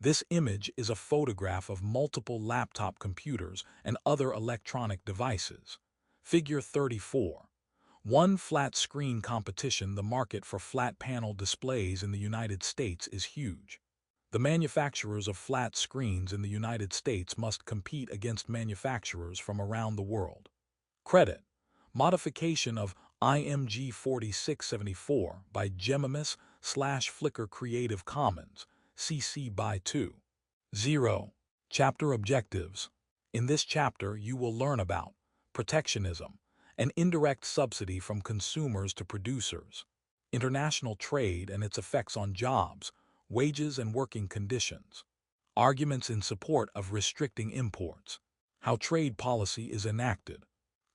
This image is a photograph of multiple laptop computers and other electronic devices. Figure 34. One flat screen competition. The market for flat panel displays in the United States is huge. The manufacturers of flat screens in the United States must compete against manufacturers from around the world. Credit: modification of IMG 4674 by Gemimus/Flickr Creative Commons, CC by 2. 0. Chapter Objectives. In this chapter, you will learn about protectionism, an indirect subsidy from consumers to producers, international trade and its effects on jobs, wages and working conditions, arguments in support of restricting imports, how trade policy is enacted,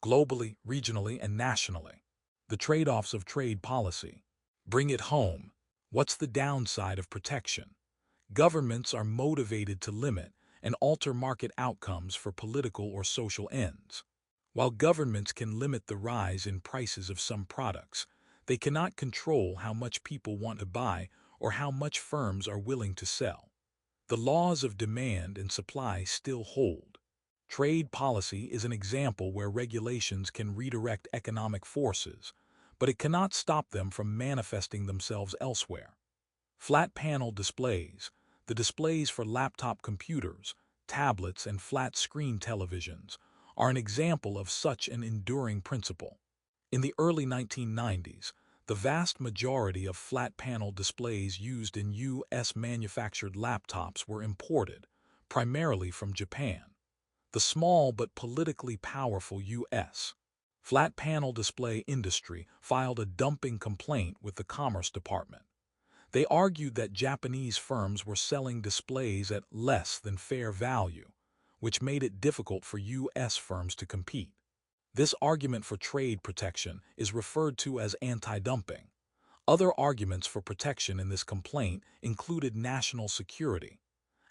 globally, regionally, and nationally, the trade-offs of trade policy, bring it home, what's the downside of protection. Governments are motivated to limit and alter market outcomes for political or social ends. While governments can limit the rise in prices of some products, they cannot control how much people want to buy or how much firms are willing to sell. The laws of demand and supply still hold. Trade policy is an example where regulations can redirect economic forces, but it cannot stop them from manifesting themselves elsewhere. Flat panel displays, the displays for laptop computers, tablets, and flat-screen televisions, are an example of such an enduring principle. In the early 1990s, the vast majority of flat-panel displays used in U.S.-manufactured laptops were imported, primarily from Japan. The small but politically powerful U.S. flat-panel display industry filed a dumping complaint with the Commerce Department. They argued that Japanese firms were selling displays at less than fair value, which made it difficult for U.S. firms to compete. This argument for trade protection is referred to as anti-dumping. Other arguments for protection in this complaint included national security.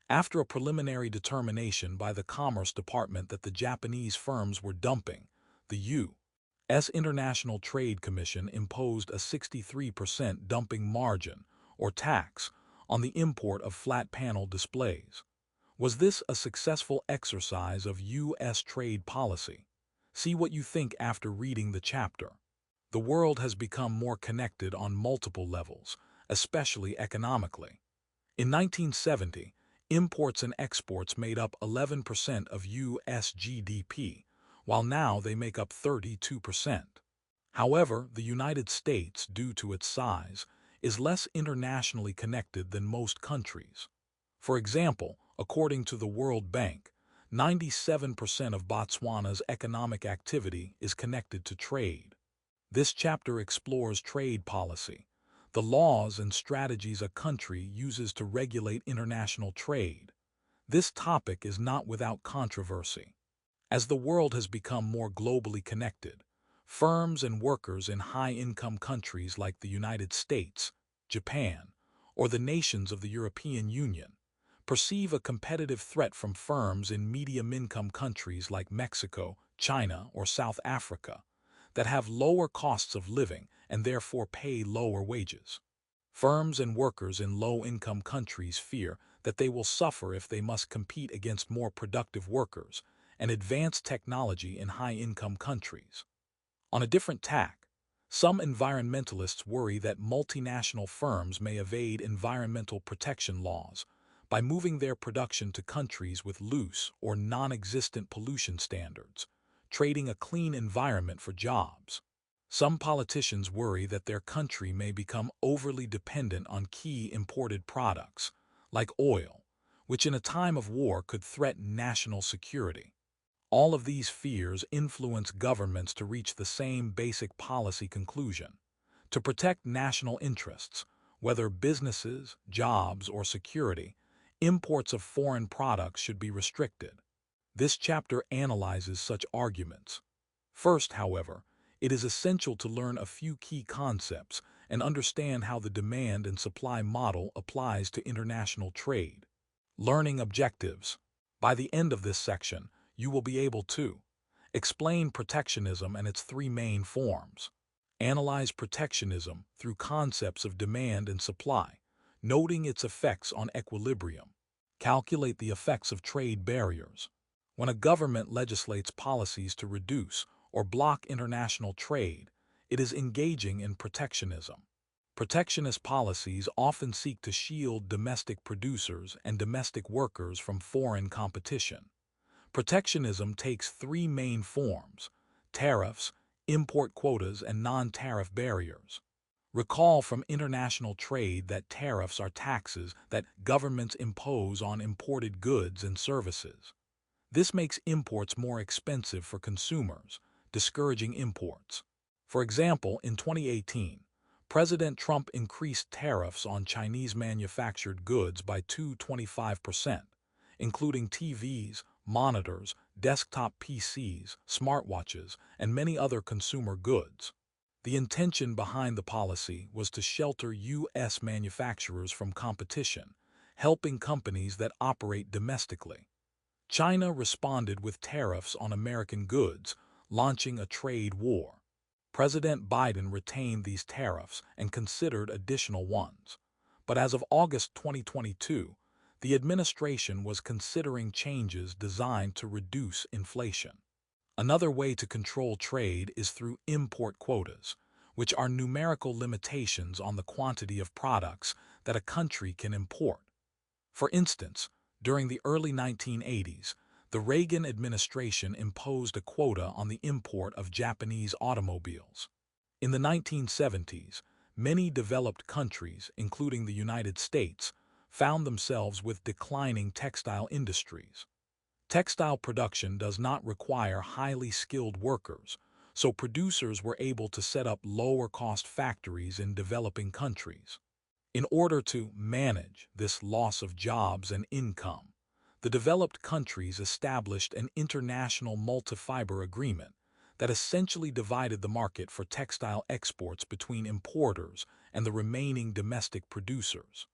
After a preliminary determination by the Commerce Department that the Japanese firms were dumping, the U.S. International Trade Commission imposed a 63% dumping margin, or tax, on the import of flat panel displays. Was this a successful exercise of U.S. trade policy? See what you think after reading the chapter. The world has become more connected on multiple levels, especially economically. In 1970, imports and exports made up 11% of U.S. GDP, while now they make up 32%. However, the United States, due to its size, is less internationally connected than most countries. For example, according to the World Bank, 97% of Botswana's economic activity is connected to trade. This chapter explores trade policy, the laws and strategies a country uses to regulate international trade. This topic is not without controversy. As the world has become more globally connected, firms and workers in high-income countries like the United States, Japan, or the nations of the European Union perceive a competitive threat from firms in medium-income countries like Mexico, China, or South Africa that have lower costs of living and therefore pay lower wages. Firms and workers in low-income countries fear that they will suffer if they must compete against more productive workers and advanced technology in high-income countries. On a different tack, some environmentalists worry that multinational firms may evade environmental protection laws by moving their production to countries with loose or non-existent pollution standards, trading a clean environment for jobs. Some politicians worry that their country may become overly dependent on key imported products, like oil, which in a time of war could threaten national security. All of these fears influence governments to reach the same basic policy conclusion: to protect national interests, whether businesses, jobs, or security. Imports of foreign products should be restricted. This chapter analyzes such arguments. First, however, it is essential to learn a few key concepts and understand how the demand and supply model applies to international trade. Learning objectives. By the end of this section, you will be able to explain protectionism and its three main forms, analyze protectionism through concepts of demand and supply, noting its effects on equilibrium, Calculate the effects of trade barriers. When a government legislates policies to reduce or block international trade, it is engaging in protectionism. Protectionist policies often seek to shield domestic producers and domestic workers from foreign competition. Protectionism takes three main forms: tariffs, import quotas, and non-tariff barriers. Recall from international trade that tariffs are taxes that governments impose on imported goods and services. This makes imports more expensive for consumers, discouraging imports. For example, in 2018, President Trump increased tariffs on Chinese manufactured goods by 225%, including TVs, monitors, desktop PCs, smartwatches, and many other consumer goods. The intention behind the policy was to shelter U.S. manufacturers from competition, helping companies that operate domestically. China responded with tariffs on American goods, launching a trade war. President Biden retained these tariffs and considered additional ones. But as of August 2022, the administration was considering changes designed to reduce inflation. Another way to control trade is through import quotas, which are numerical limitations on the quantity of products that a country can import. For instance, during the early 1980s, the Reagan administration imposed a quota on the import of Japanese automobiles. In the 1970s, many developed countries, including the United States, found themselves with declining textile industries. Textile production does not require highly skilled workers, so producers were able to set up lower-cost factories in developing countries. In order to manage this loss of jobs and income, the developed countries established an international multi-fiber agreement that essentially divided the market for textile exports between importers and the remaining domestic producers.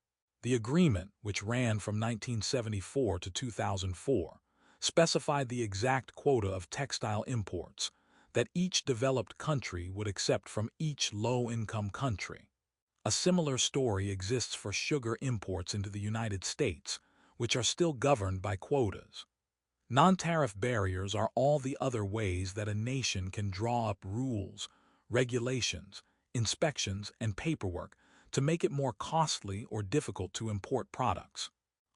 The agreement, which ran from 1974 to 2004, specified the exact quota of textile imports that each developed country would accept from each low-income country. A similar story exists for sugar imports into the United States, which are still governed by quotas. Non-tariff barriers are all the other ways that a nation can draw up rules, regulations, inspections, and paperwork to make it more costly or difficult to import products.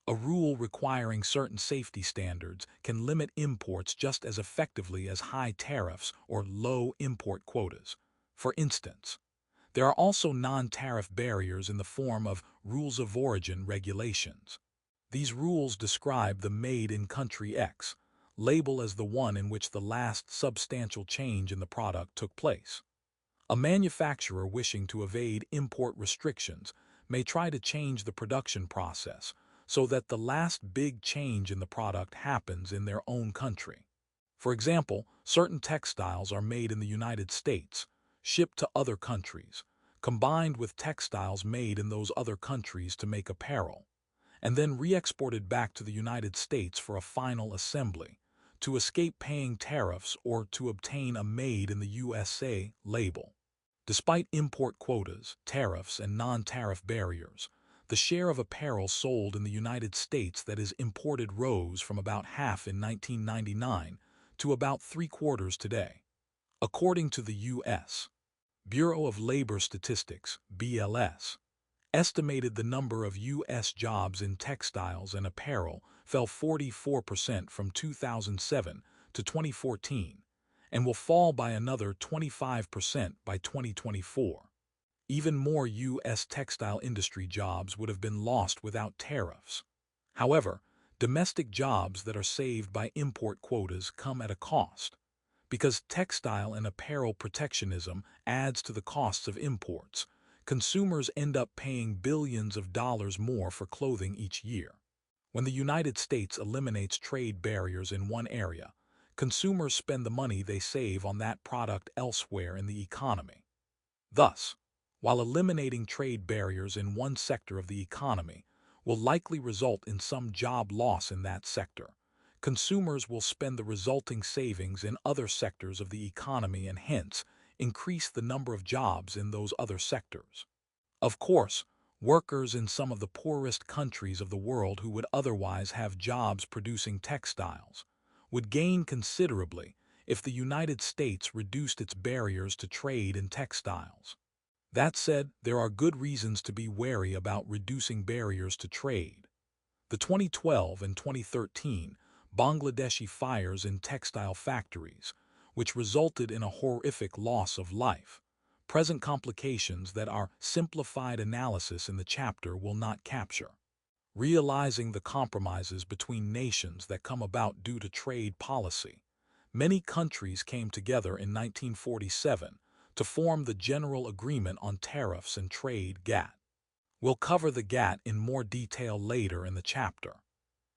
A rule requiring certain safety standards can limit imports just as effectively as high tariffs or low import quotas. For instance, there are also non-tariff barriers in the form of rules of origin regulations. These rules describe the Made in Country X label as the one in which the last substantial change in the product took place. A manufacturer wishing to evade import restrictions may try to change the production process so that the last big change in the product happens in their own country. For example, certain textiles are made in the United States, shipped to other countries, combined with textiles made in those other countries to make apparel, and then re-exported back to the United States for a final assembly, to escape paying tariffs or to obtain a Made in the USA label. Despite import quotas, tariffs, and non-tariff barriers, the share of apparel sold in the United States that is imported rose from about half in 1999 to about three-quarters today. According to the U.S. Bureau of Labor Statistics, BLS, estimated the number of U.S. jobs in textiles and apparel fell 44% from 2007 to 2014 and will fall by another 25% by 2024. Even more U.S. textile industry jobs would have been lost without tariffs. However, domestic jobs that are saved by import quotas come at a cost. Because textile and apparel protectionism adds to the costs of imports, consumers end up paying billions of dollars more for clothing each year. When the United States eliminates trade barriers in one area, consumers spend the money they save on that product elsewhere in the economy. Thus, while eliminating trade barriers in one sector of the economy will likely result in some job loss in that sector, consumers will spend the resulting savings in other sectors of the economy and hence increase the number of jobs in those other sectors. Of course, Workers in some of the poorest countries of the world who would otherwise have jobs producing textiles would gain considerably if the United States reduced its barriers to trade in textiles. That said, there are good reasons to be wary about reducing barriers to trade. The 2012 and 2013 Bangladeshi fires in textile factories, which resulted in a horrific loss of life, present complications that our simplified analysis in the chapter will not capture. Realizing the compromises between nations that come about due to trade policy, many countries came together in 1947 to form the General Agreement on Tariffs and Trade (GATT). We'll cover the GATT in more detail later in the chapter.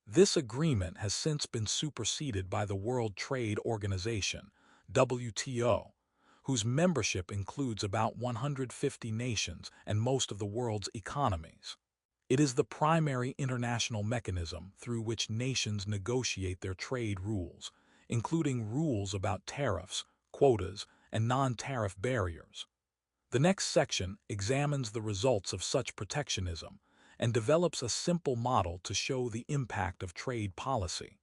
This agreement has since been superseded by the World Trade Organization, WTO, whose membership includes about 150 nations and most of the world's economies. It is the primary international mechanism through which nations negotiate their trade rules, including rules about tariffs, quotas, and non-tariff barriers. The next section examines the results of such protectionism and develops a simple model to show the impact of trade policy.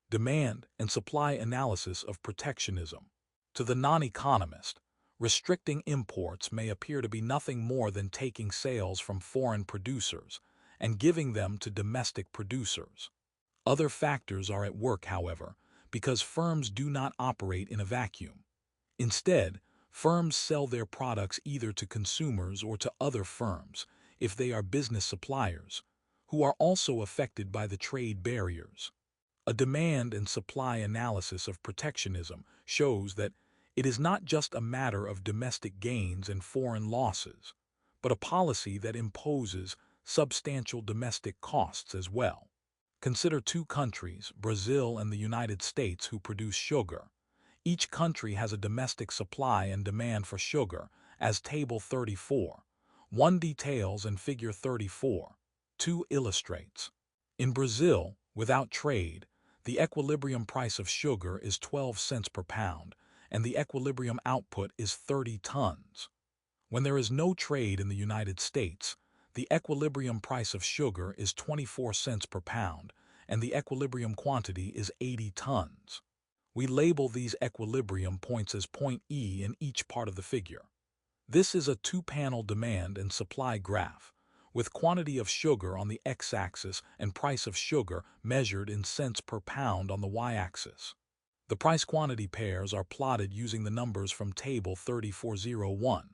Demand and supply analysis of protectionism. To the non-economist, restricting imports may appear to be nothing more than taking sales from foreign producers and giving them to domestic producers. Other factors are at work, however, because firms do not operate in a vacuum. Instead, firms sell their products either to consumers or to other firms, if they are business suppliers, who are also affected by the trade barriers. A demand and supply analysis of protectionism shows that it is not just a matter of domestic gains and foreign losses, but a policy that imposes substantial domestic costs as well. Consider two countries, Brazil and the United States, who produce sugar. Each country has a domestic supply and demand for sugar, as Table 34, 1 details and Figure 34, 2 illustrates. In Brazil, without trade, the equilibrium price of sugar is 12 cents per pound, and the equilibrium output is 30 tons. When there is no trade in the United States, the equilibrium price of sugar is 24 cents per pound, and the equilibrium quantity is 80 tons. We label these equilibrium points as point E in each part of the figure. This is a two-panel demand and supply graph, with quantity of sugar on the x-axis and price of sugar measured in cents per pound on the y-axis. The price-quantity pairs are plotted using the numbers from Table 3401.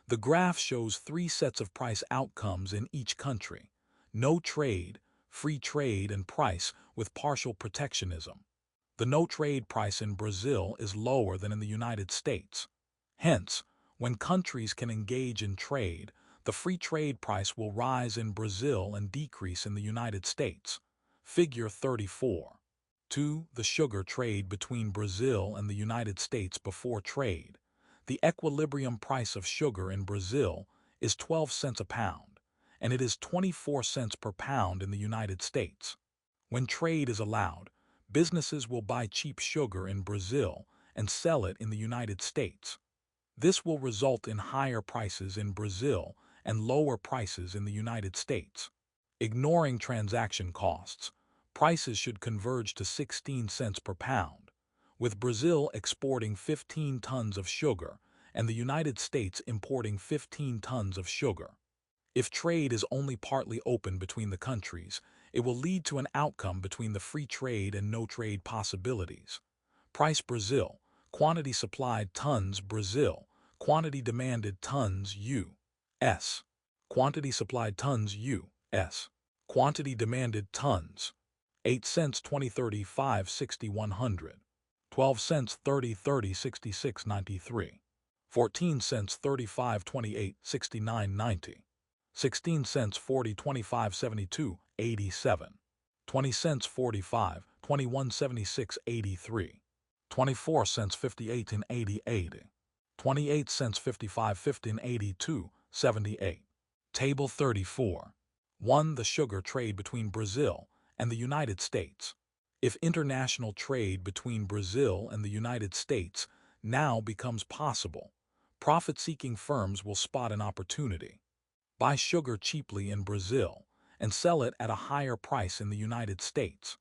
The graph shows three sets of price outcomes in each country: no trade, free trade, and price with partial protectionism. The no-trade price in Brazil is lower than in the United States. Hence, when countries can engage in trade, the free trade price will rise in Brazil and decrease in the United States. Figure 34. 2. The sugar trade between Brazil and the United States before trade. The equilibrium price of sugar in Brazil is 12 cents a pound, and it is 24 cents per pound in the United States. When trade is allowed, businesses will buy cheap sugar in Brazil and sell it in the United States. This will result in higher prices in Brazil and lower prices in the United States. Ignoring transaction costs, prices should converge to 16 cents per pound, with Brazil exporting 15 tons of sugar and the United States importing 15 tons of sugar. If trade is only partly open between the countries, it will lead to an outcome between the free trade and no trade possibilities. Price Brazil, quantity supplied tons Brazil, quantity demanded tons U.S. Quantity supplied tons U.S. Quantity demanded tons. 8 cents 20 30 5 60 100. 12 cents 30 30 66 93. 14 cents 35 28 69 90. 16 cents 40 25 72 87. 20 cents 45 21 76 83. 24 cents 58 and 80 80. 28 cents 55 15 82 78. Table 34. 1. The sugar trade between Brazil and the United States. If international trade between Brazil and the United States now becomes possible, profit-seeking firms will spot an opportunity. buy sugar cheaply in Brazil, and sell it at a higher price in the United States.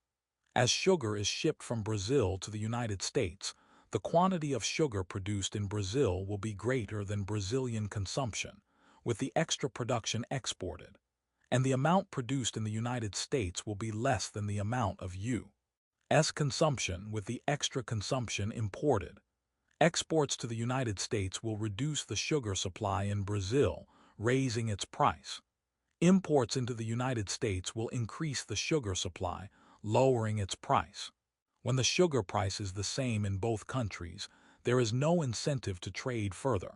As sugar is shipped from Brazil to the United States, the quantity of sugar produced in Brazil will be greater than Brazilian consumption, with the extra production exported, and the amount produced in the United States will be less than the amount of U.S. consumption with the extra consumption imported. Exports to the United States will reduce the sugar supply in Brazil, raising its price. Imports into the United States will increase the sugar supply, lowering its price. When the sugar price is the same in both countries, there is no incentive to trade further.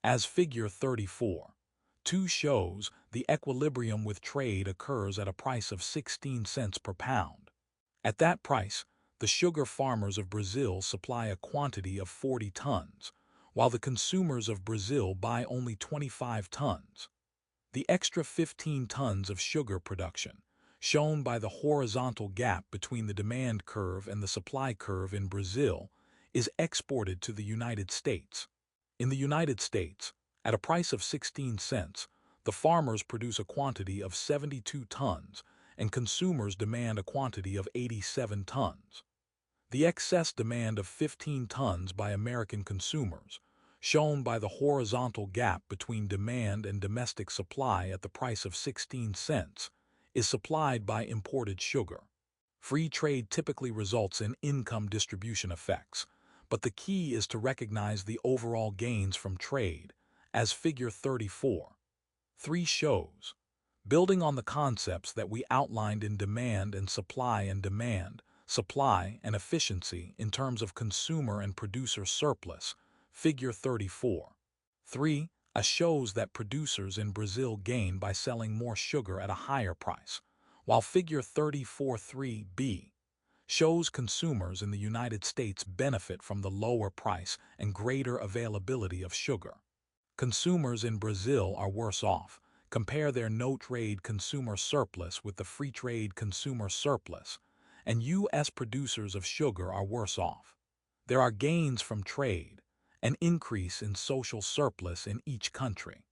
As Figure 34.2 shows, the equilibrium with trade occurs at a price of 16 cents per pound. At that price, the sugar farmers of Brazil supply a quantity of 40 tons, while the consumers of Brazil buy only 25 tons. The extra 15 tons of sugar production, shown by the horizontal gap between the demand curve and the supply curve in Brazil, is exported to the United States. In the United States, at a price of 16 cents, the farmers produce a quantity of 72 tons and consumers demand a quantity of 87 tons. The excess demand of 15 tons by American consumers, shown by the horizontal gap between demand and domestic supply at the price of 16 cents, is supplied by imported sugar. Free trade typically results in income distribution effects, but the key is to recognize the overall gains from trade, as Figure 34.3 shows. Building on the concepts that we outlined in demand and supply and efficiency in terms of consumer and producer surplus, Figure 34.3 shows that producers in Brazil gain by selling more sugar at a higher price, while Figure 34.3b shows consumers in the United States benefit from the lower price and greater availability of sugar. Consumers in Brazil are worse off. Compare their no-trade consumer surplus with the free trade consumer surplus, and U.S. producers of sugar are worse off. There are gains from trade, an increase in social surplus in each country.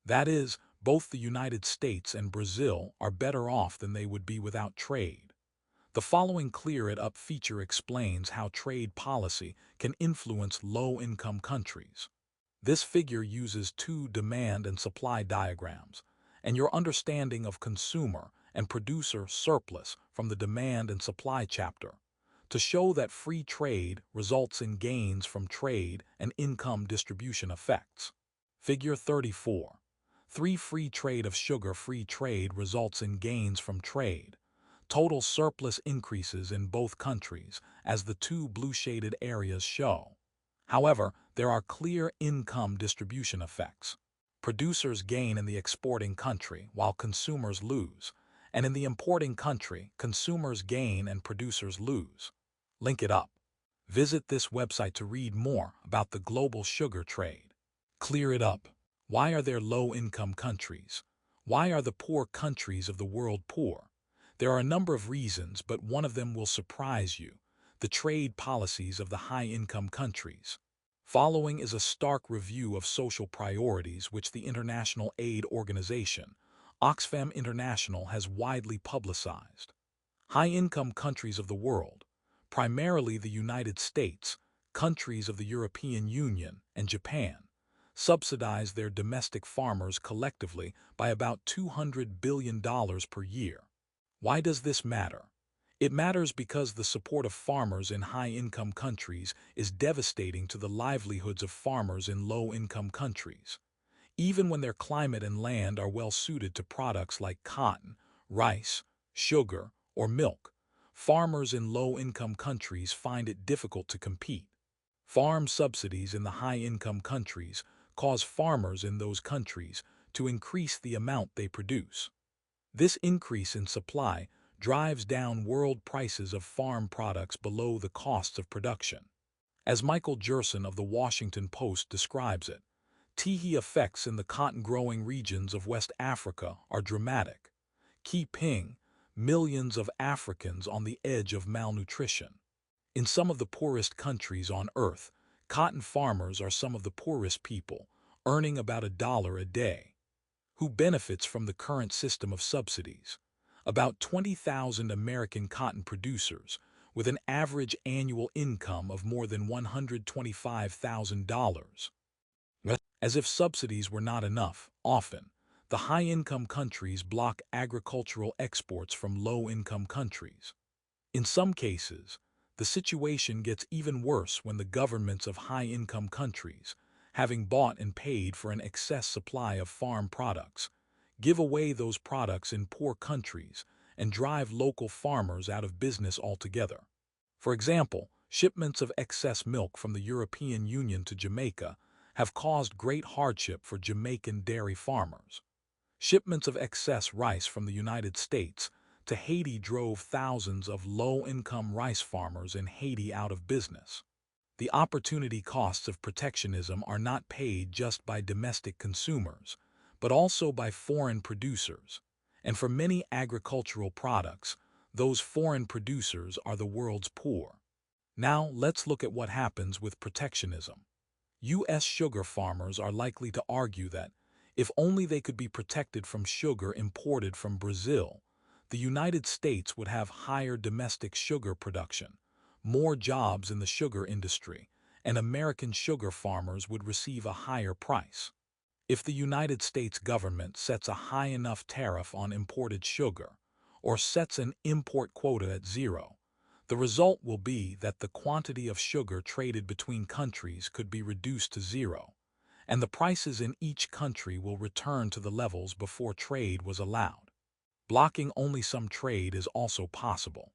That is, both the United States and Brazil are better off than they would be without trade. The following Clear It Up feature explains how trade policy can influence low-income countries. This figure uses two demand and supply diagrams, and your understanding of consumer and producer surplus from the demand and supply chapter to show that free trade results in gains from trade and income distribution effects. Figure 34.3 Free trade of sugar. Free trade results in gains from trade. Total surplus increases in both countries, as the two blue-shaded areas show. However, there are clear income distribution effects. Producers gain in the exporting country while consumers lose, and in the importing country, consumers gain and producers lose. Link it up. Visit this website to read more about the global sugar trade. Clear it up. Why are there low-income countries? Why are the poor countries of the world poor? There are a number of reasons, but one of them will surprise you: the trade policies of the high-income countries. Following is a stark review of social priorities which the international aid organization, Oxfam International, has widely publicized. High-income countries of the world, primarily the United States, countries of the European Union, and Japan, subsidize their domestic farmers collectively by about $200 billion per year. Why does this matter? It matters because the support of farmers in high-income countries is devastating to the livelihoods of farmers in low-income countries. Even when their climate and land are well suited to products like cotton, rice, sugar, or milk, farmers in low-income countries find it difficult to compete. Farm subsidies in the high-income countries cause farmers in those countries to increase the amount they produce. This increase in supply drives down world prices of farm products below the costs of production. As Michael Gerson of the Washington Post describes it, Tihi effects in the cotton-growing regions of West Africa are dramatic, keeping millions of Africans on the edge of malnutrition. In some of the poorest countries on earth, cotton farmers are some of the poorest people, earning about $1 a day. Who benefits from the current system of subsidies? About 20,000 American cotton producers, with an average annual income of more than $125,000. As if subsidies were not enough, often, the high-income countries block agricultural exports from low-income countries. In some cases, the situation gets even worse when the governments of high-income countries, having bought and paid for an excess supply of farm products, give away those products in poor countries and drive local farmers out of business altogether. For example, shipments of excess milk from the European Union to Jamaica have caused great hardship for Jamaican dairy farmers. Shipments of excess rice from the United States to Haiti drove thousands of low-income rice farmers in Haiti out of business. The opportunity costs of protectionism are not paid just by domestic consumers, but also by foreign producers. And for many agricultural products, those foreign producers are the world's poor. Now let's look at what happens with protectionism. U.S. sugar farmers are likely to argue that, if only they could be protected from sugar imported from Brazil, the United States would have higher domestic sugar production, more jobs in the sugar industry, and American sugar farmers would receive a higher price. If the United States government sets a high enough tariff on imported sugar, or sets an import quota at zero, the result will be that the quantity of sugar traded between countries could be reduced to zero, and the prices in each country will return to the levels before trade was allowed. Blocking only some trade is also possible.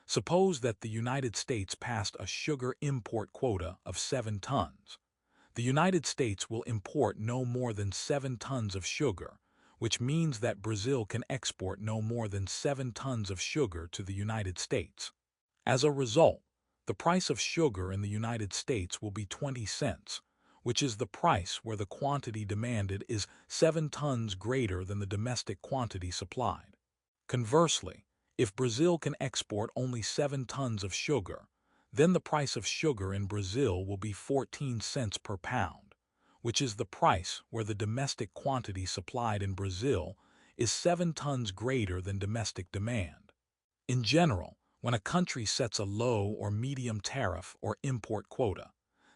Suppose that the United States passed a sugar import quota of 7 tons. The United States will import no more than 7 tons of sugar, which means that Brazil can export no more than 7 tons of sugar to the United States. As a result, the price of sugar in the United States will be 20 cents, which is the price where the quantity demanded is 7 tons greater than the domestic quantity supplied. Conversely, if Brazil can export only 7 tons of sugar, then the price of sugar in Brazil will be 14 cents per pound, which is the price where the domestic quantity supplied in Brazil is 7 tons greater than domestic demand. In general, when a country sets a low or medium tariff or import quota,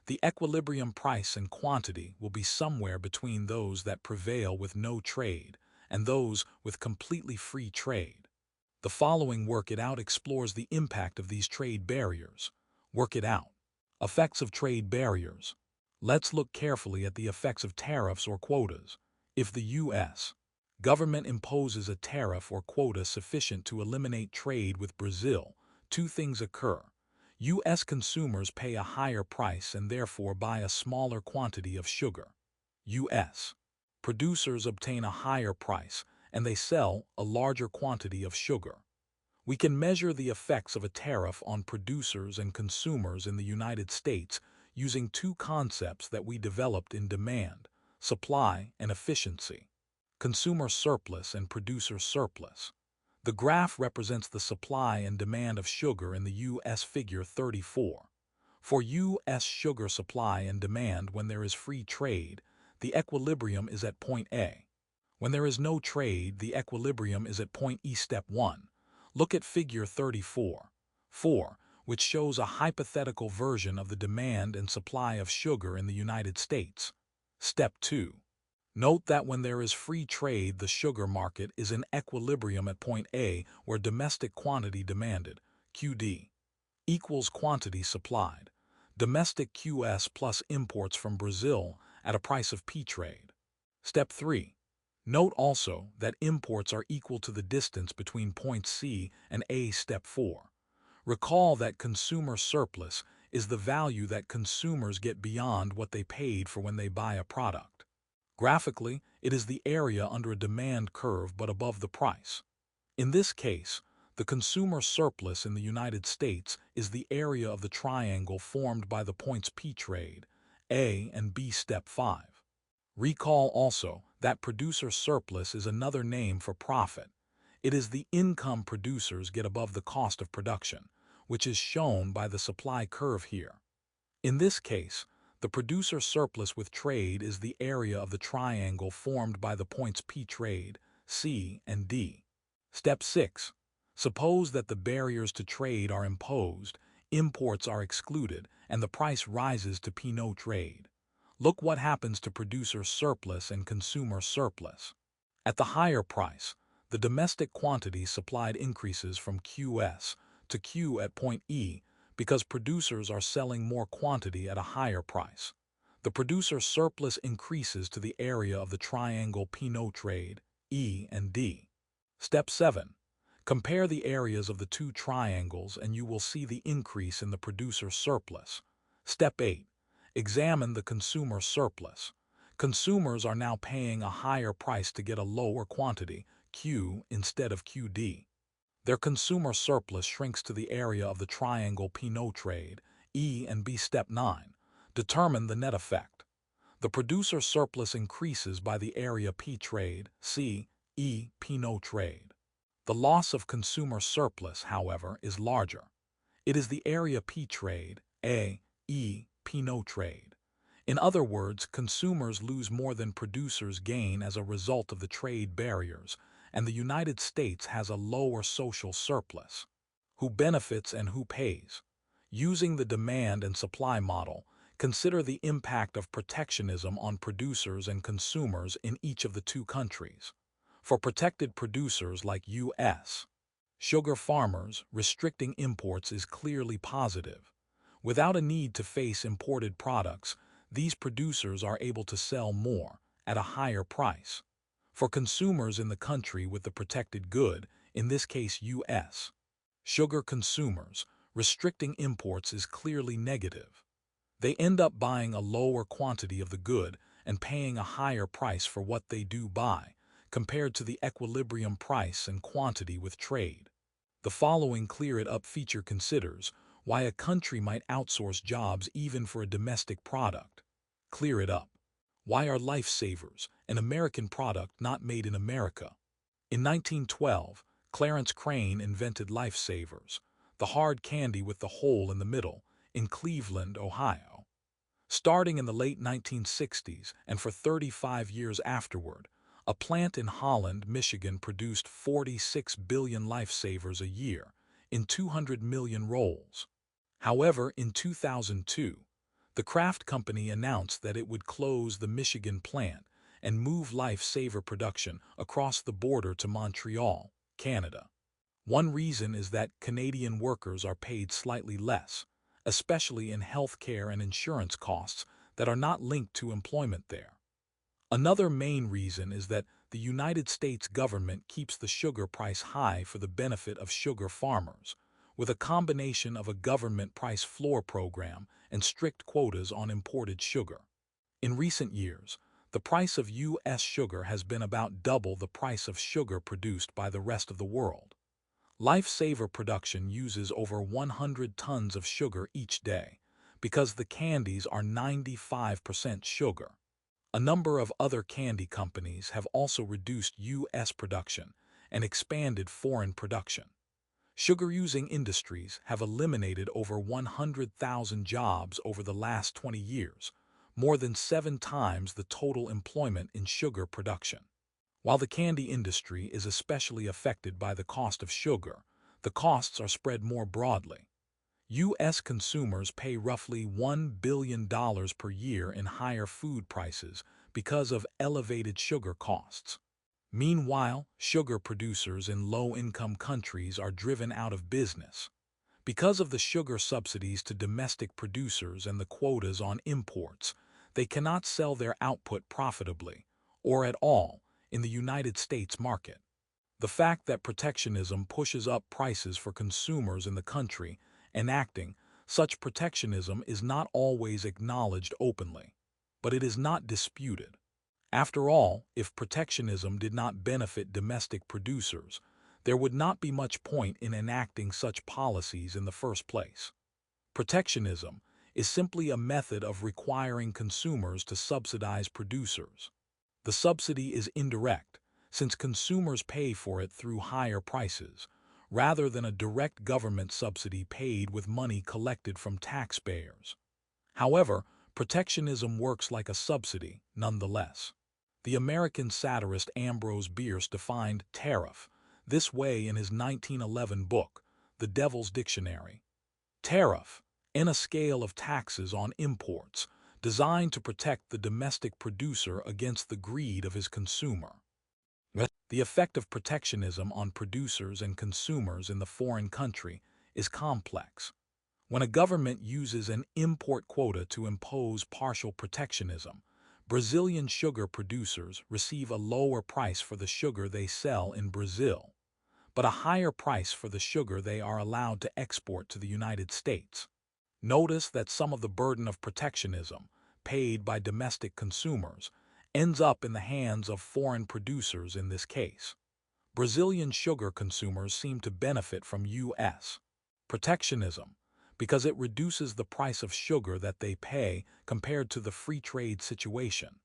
the equilibrium price and quantity will be somewhere between those that prevail with no trade and those with completely free trade. The following Work It Out explores the impact of these trade barriers. Work it out. Effects of trade barriers. Let's look carefully at the effects of tariffs or quotas. If the U.S. government imposes a tariff or quota sufficient to eliminate trade with Brazil, two things occur. U.S. consumers pay a higher price and therefore buy a smaller quantity of sugar. U.S. producers obtain a higher price and they sell a larger quantity of sugar. We can measure the effects of a tariff on producers and consumers in the United States using two concepts that we developed in demand, supply, and efficiency. Consumer surplus and producer surplus. The graph represents the supply and demand of sugar in the U.S. Figure 34. For U.S. sugar supply and demand when there is free trade, the equilibrium is at point A. When there is no trade, the equilibrium is at point E. Step 1. Look at Figure 34, which shows a hypothetical version of the demand and supply of sugar in the United States. Step 2. Note that when there is free trade, the sugar market is in equilibrium at point A, where domestic quantity demanded, QD, equals quantity supplied, domestic QS plus imports from Brazil at a price of P trade. Step 3. Note also that imports are equal to the distance between points C and A. Step 4. Recall that consumer surplus is the value that consumers get beyond what they paid for when they buy a product. Graphically, it is the area under a demand curve but above the price. In this case, the consumer surplus in the United States is the area of the triangle formed by the points P trade, A and B. Step 5. Recall also that producer surplus is another name for profit. It is the income producers get above the cost of production, which is shown by the supply curve here. In this case, The producer surplus with trade is the area of the triangle formed by the points P trade, C, and D. Step 6. Suppose that the barriers to trade are imposed, imports are excluded, and the price rises to P no trade. Look what happens to producer surplus and consumer surplus. At the higher price, the domestic quantity supplied increases from QS to Q at point E because producers are selling more quantity at a higher price. The producer surplus increases to the area of the triangle P no trade, E and D. Step 7. Compare the areas of the two triangles and you will see the increase in the producer surplus. Step 8. Examine the consumer surplus. Consumers are now paying a higher price to get a lower quantity, Q, instead of QD. Their consumer surplus shrinks to the area of the triangle P no trade, E and B. Step 9. Determine the net effect. The producer surplus increases by the area P trade, C, E, P no trade. The loss of consumer surplus, however, is larger. It is the area P trade, A, E, P no trade. In other words, consumers lose more than producers gain as a result of the trade barriers, and the United States has a lower social surplus. Who benefits and who pays? Using the demand and supply model, consider the impact of protectionism on producers and consumers in each of the two countries. For protected producers like U.S. sugar farmers, restricting imports is clearly positive. Without a need to face imported products, these producers are able to sell more at a higher price. For consumers in the country with the protected good, in this case U.S. sugar consumers, restricting imports is clearly negative. They end up buying a lower quantity of the good and paying a higher price for what they do buy, compared to the equilibrium price and quantity with trade. The following Clear It Up feature considers why a country might outsource jobs even for a domestic product. Clear It Up. Why are lifesavers an American product not made in America? In 1912, Clarence Crane invented lifesavers, the hard candy with the hole in the middle, in Cleveland, Ohio. Starting in the late 1960s and for 35 years afterward, a plant in Holland, Michigan produced 46 billion lifesavers a year in 200 million rolls. However, in 2002, the Kraft Company announced that it would close the Michigan plant and move lifesaver production across the border to Montreal, Canada. One reason is that Canadian workers are paid slightly less, especially in health care and insurance costs that are not linked to employment there. Another main reason is that the United States government keeps the sugar price high for the benefit of sugar farmers, with a combination of a government price floor program and strict quotas on imported sugar. In recent years, the price of U.S. sugar has been about double the price of sugar produced by the rest of the world. Lifesaver production uses over 100 tons of sugar each day, because the candies are 95% sugar. A number of other candy companies have also reduced U.S. production and expanded foreign production. Sugar-using industries have eliminated over 100,000 jobs over the last 20 years, more than 7 times the total employment in sugar production. While the candy industry is especially affected by the cost of sugar, the costs are spread more broadly. U.S. consumers pay roughly $1 billion per year in higher food prices because of elevated sugar costs. Meanwhile, sugar producers in low-income countries are driven out of business. Because of the sugar subsidies to domestic producers and the quotas on imports, they cannot sell their output profitably, or at all, in the United States market. The fact that protectionism pushes up prices for consumers in the country enacting such protectionism is not always acknowledged openly, but it is not disputed. After all, if protectionism did not benefit domestic producers, there would not be much point in enacting such policies in the first place. Protectionism is simply a method of requiring consumers to subsidize producers. The subsidy is indirect, since consumers pay for it through higher prices, rather than a direct government subsidy paid with money collected from taxpayers. However, protectionism works like a subsidy, nonetheless. The American satirist Ambrose Bierce defined tariff this way in his 1911 book, The Devil's Dictionary. Tariff, in a scale of taxes on imports, designed to protect the domestic producer against the greed of his consumer. The effect of protectionism on producers and consumers in the foreign country is complex. When a government uses an import quota to impose partial protectionism, Brazilian sugar producers receive a lower price for the sugar they sell in Brazil, but a higher price for the sugar they are allowed to export to the United States. Notice that some of the burden of protectionism, paid by domestic consumers, ends up in the hands of foreign producers in this case. Brazilian sugar consumers seem to benefit from U.S. protectionism because it reduces the price of sugar that they pay compared to the free trade situation.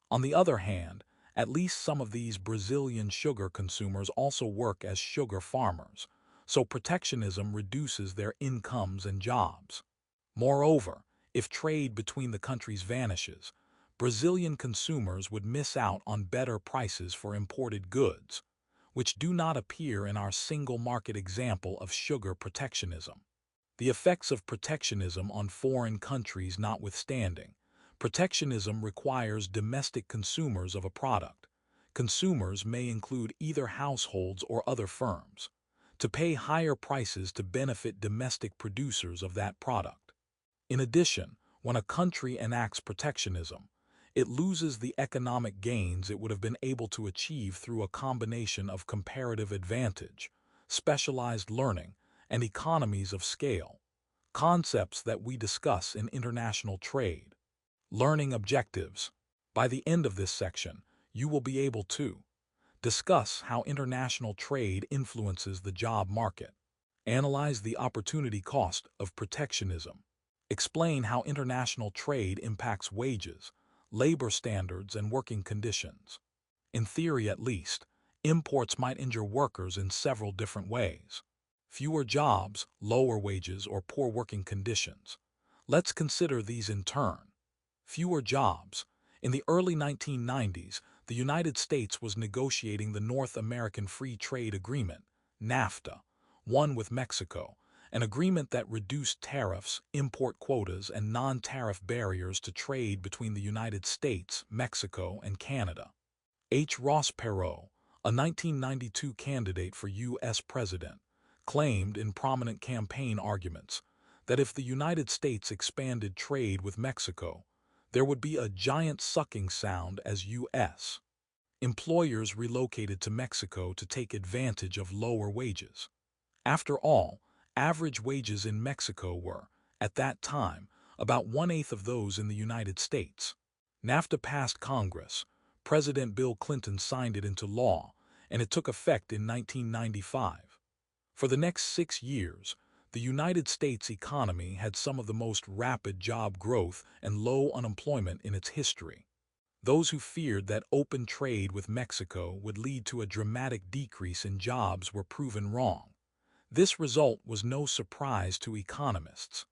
On the other hand, at least some of these Brazilian sugar consumers also work as sugar farmers, so protectionism reduces their incomes and jobs. Moreover, if trade between the countries vanishes, Brazilian consumers would miss out on better prices for imported goods, which do not appear in our single market example of sugar protectionism. The effects of protectionism on foreign countries notwithstanding, protectionism requires domestic consumers of a product. Consumers may include either households or other firms, to pay higher prices to benefit domestic producers of that product. In addition, when a country enacts protectionism, it loses the economic gains it would have been able to achieve through a combination of comparative advantage, specialized learning, and economies of scale, concepts that we discuss in international trade. Learning objectives. By the end of this section, you will be able to discuss how international trade influences the job market, analyze the opportunity cost of protectionism, explain how international trade impacts wages, labor standards, and working conditions. In theory at least, imports might injure workers in several different ways. Fewer jobs, lower wages, or poor working conditions. Let's consider these in turn. Fewer jobs. In the early 1990s, the United States was negotiating the North American Free Trade Agreement, NAFTA, one with Mexico, an agreement that reduced tariffs, import quotas, and non-tariff barriers to trade between the United States, Mexico, and Canada. H. Ross Perot, a 1992 candidate for U.S. president, claimed in prominent campaign arguments that if the United States expanded trade with Mexico, there would be a giant sucking sound as U.S. employers relocated to Mexico to take advantage of lower wages. After all, average wages in Mexico were, at that time, about one-eighth of those in the United States. NAFTA passed Congress, President Bill Clinton signed it into law, and it took effect in 1995. For the next 6 years, the United States economy had some of the most rapid job growth and low unemployment in its history. Those who feared that open trade with Mexico would lead to a dramatic decrease in jobs were proven wrong. This result was no surprise to economists.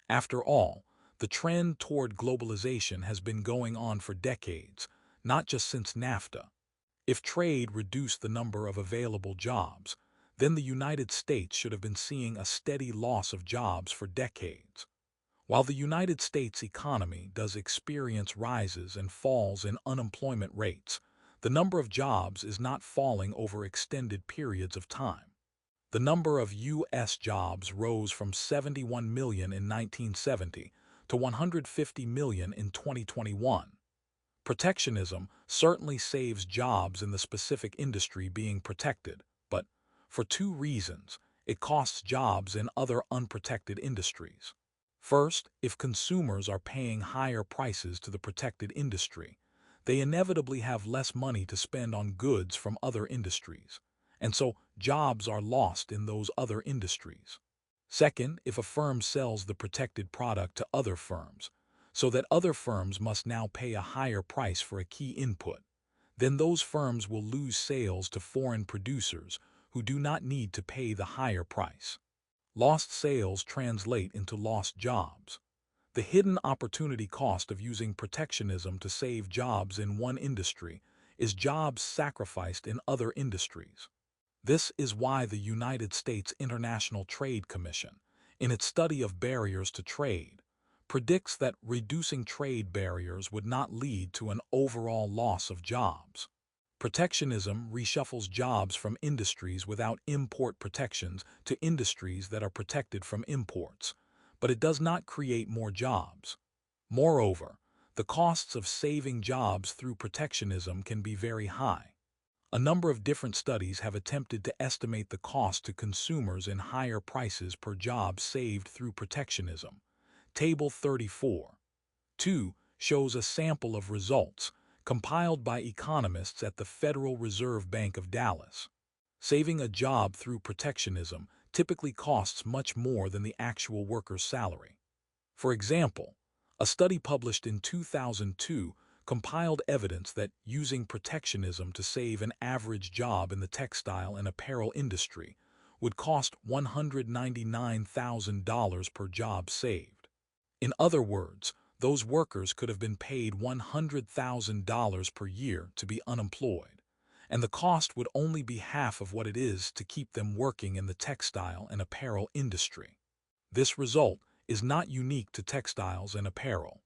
After all, the trend toward globalization has been going on for decades, not just since NAFTA. If trade reduced the number of available jobs, then the United States should have been seeing a steady loss of jobs for decades. While the United States economy does experience rises and falls in unemployment rates, the number of jobs is not falling over extended periods of time. The number of U.S. jobs rose from 71 million in 1970 to 150 million in 2021. Protectionism certainly saves jobs in the specific industry being protected, but, for two reasons, it costs jobs in other unprotected industries. First, if consumers are paying higher prices to the protected industry, they inevitably have less money to spend on goods from other industries, and so jobs are lost in those other industries. Second, if a firm sells the protected product to other firms, so that other firms must now pay a higher price for a key input, then those firms will lose sales to foreign producers who do not need to pay the higher price. Lost sales translate into lost jobs. The hidden opportunity cost of using protectionism to save jobs in one industry is jobs sacrificed in other industries. This is why the United States International Trade Commission, in its study of barriers to trade, predicts that reducing trade barriers would not lead to an overall loss of jobs. Protectionism reshuffles jobs from industries without import protections to industries that are protected from imports, but it does not create more jobs. Moreover, the costs of saving jobs through protectionism can be very high. A number of different studies have attempted to estimate the cost to consumers in higher prices per job saved through protectionism. Table 34. 2 shows a sample of results compiled by economists at the Federal Reserve Bank of Dallas. Saving a job through protectionism typically costs much more than the actual worker's salary. For example, a study published in 2002 compiled evidence that using protectionism to save an average job in the textile and apparel industry would cost $199,000 per job saved. In other words, those workers could have been paid $100,000 per year to be unemployed, and the cost would only be half of what it is to keep them working in the textile and apparel industry. This result is not unique to textiles and apparel.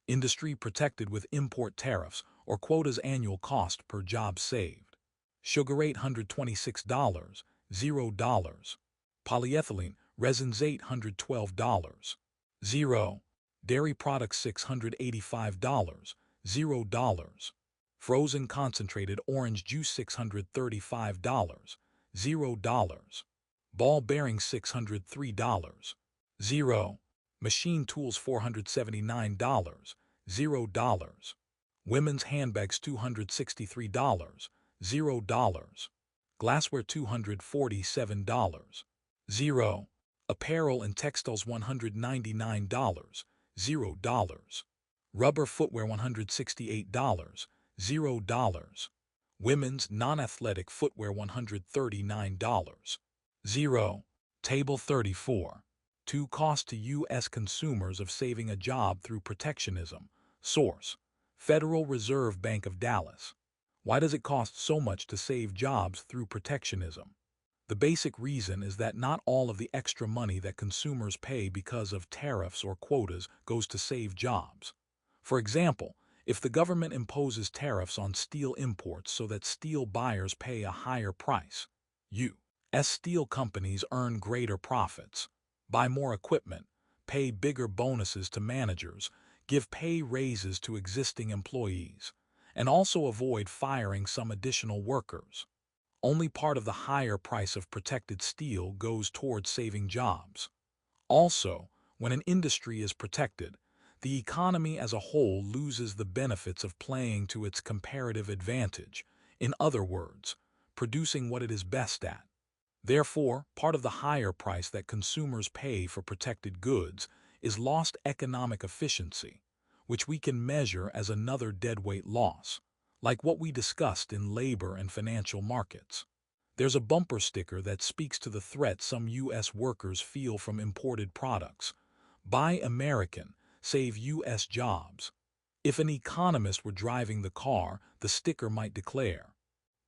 Industry protected with import tariffs or quotas annual cost per job saved. Sugar $826, $0. Polyethylene, resins $812, $0. Dairy products $685, $0. Frozen concentrated orange juice $635, $0. Ball bearings $603, $0. Machine tools $479, $0. Women's handbags $263, $0. Glassware $247, $0. Apparel and textiles $199, $0. Rubber footwear $168, $0. Women's non-athletic footwear $139, $0. Table 34. 2 Cost to U.S. consumers of saving a job through protectionism. Source: Federal Reserve Bank of Dallas. Why does it cost so much to save jobs through protectionism? The basic reason is that not all of the extra money that consumers pay because of tariffs or quotas goes to save jobs. For example, if the government imposes tariffs on steel imports so that steel buyers pay a higher price, U.S. steel companies earn greater profits, buy more equipment, pay bigger bonuses to managers, give pay raises to existing employees, and also avoid firing some additional workers. Only part of the higher price of protected steel goes towards saving jobs. Also, when an industry is protected, the economy as a whole loses the benefits of playing to its comparative advantage, in other words, producing what it is best at. Therefore, part of the higher price that consumers pay for protected goods is lost economic efficiency, which we can measure as another deadweight loss, like what we discussed in labor and financial markets. There's a bumper sticker that speaks to the threat some U.S. workers feel from imported products. Buy American, save U.S. jobs. If an economist were driving the car, the sticker might declare,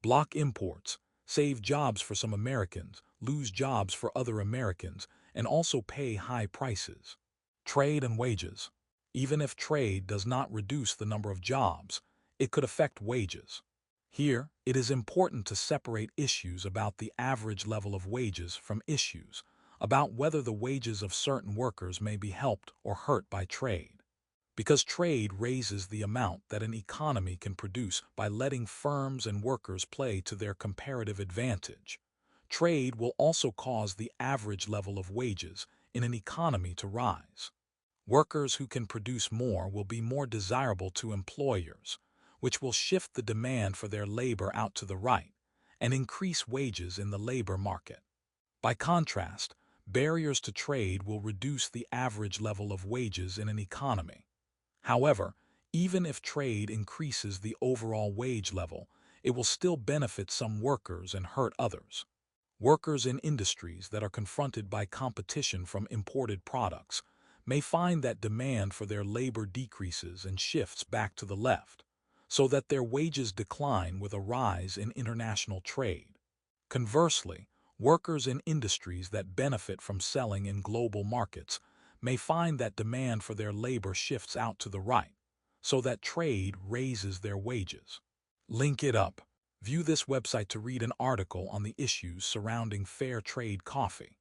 block imports, save jobs for some Americans, lose jobs for other Americans, and also pay high prices. Trade and wages. Even if trade does not reduce the number of jobs, it could affect wages. Here, it is important to separate issues about the average level of wages from issues about whether the wages of certain workers may be helped or hurt by trade. Because trade raises the amount that an economy can produce by letting firms and workers play to their comparative advantage. Trade will also cause the average level of wages in an economy to rise. Workers who can produce more will be more desirable to employers, which will shift the demand for their labor out to the right and increase wages in the labor market. By contrast, barriers to trade will reduce the average level of wages in an economy. However, even if trade increases the overall wage level, it will still benefit some workers and hurt others. Workers in industries that are confronted by competition from imported products may find that demand for their labor decreases and shifts back to the left, so that their wages decline with a rise in international trade. Conversely, workers in industries that benefit from selling in global markets may find that demand for their labor shifts out to the right, so that trade raises their wages. Link it up. View this website to read an article on the issues surrounding fair trade coffee.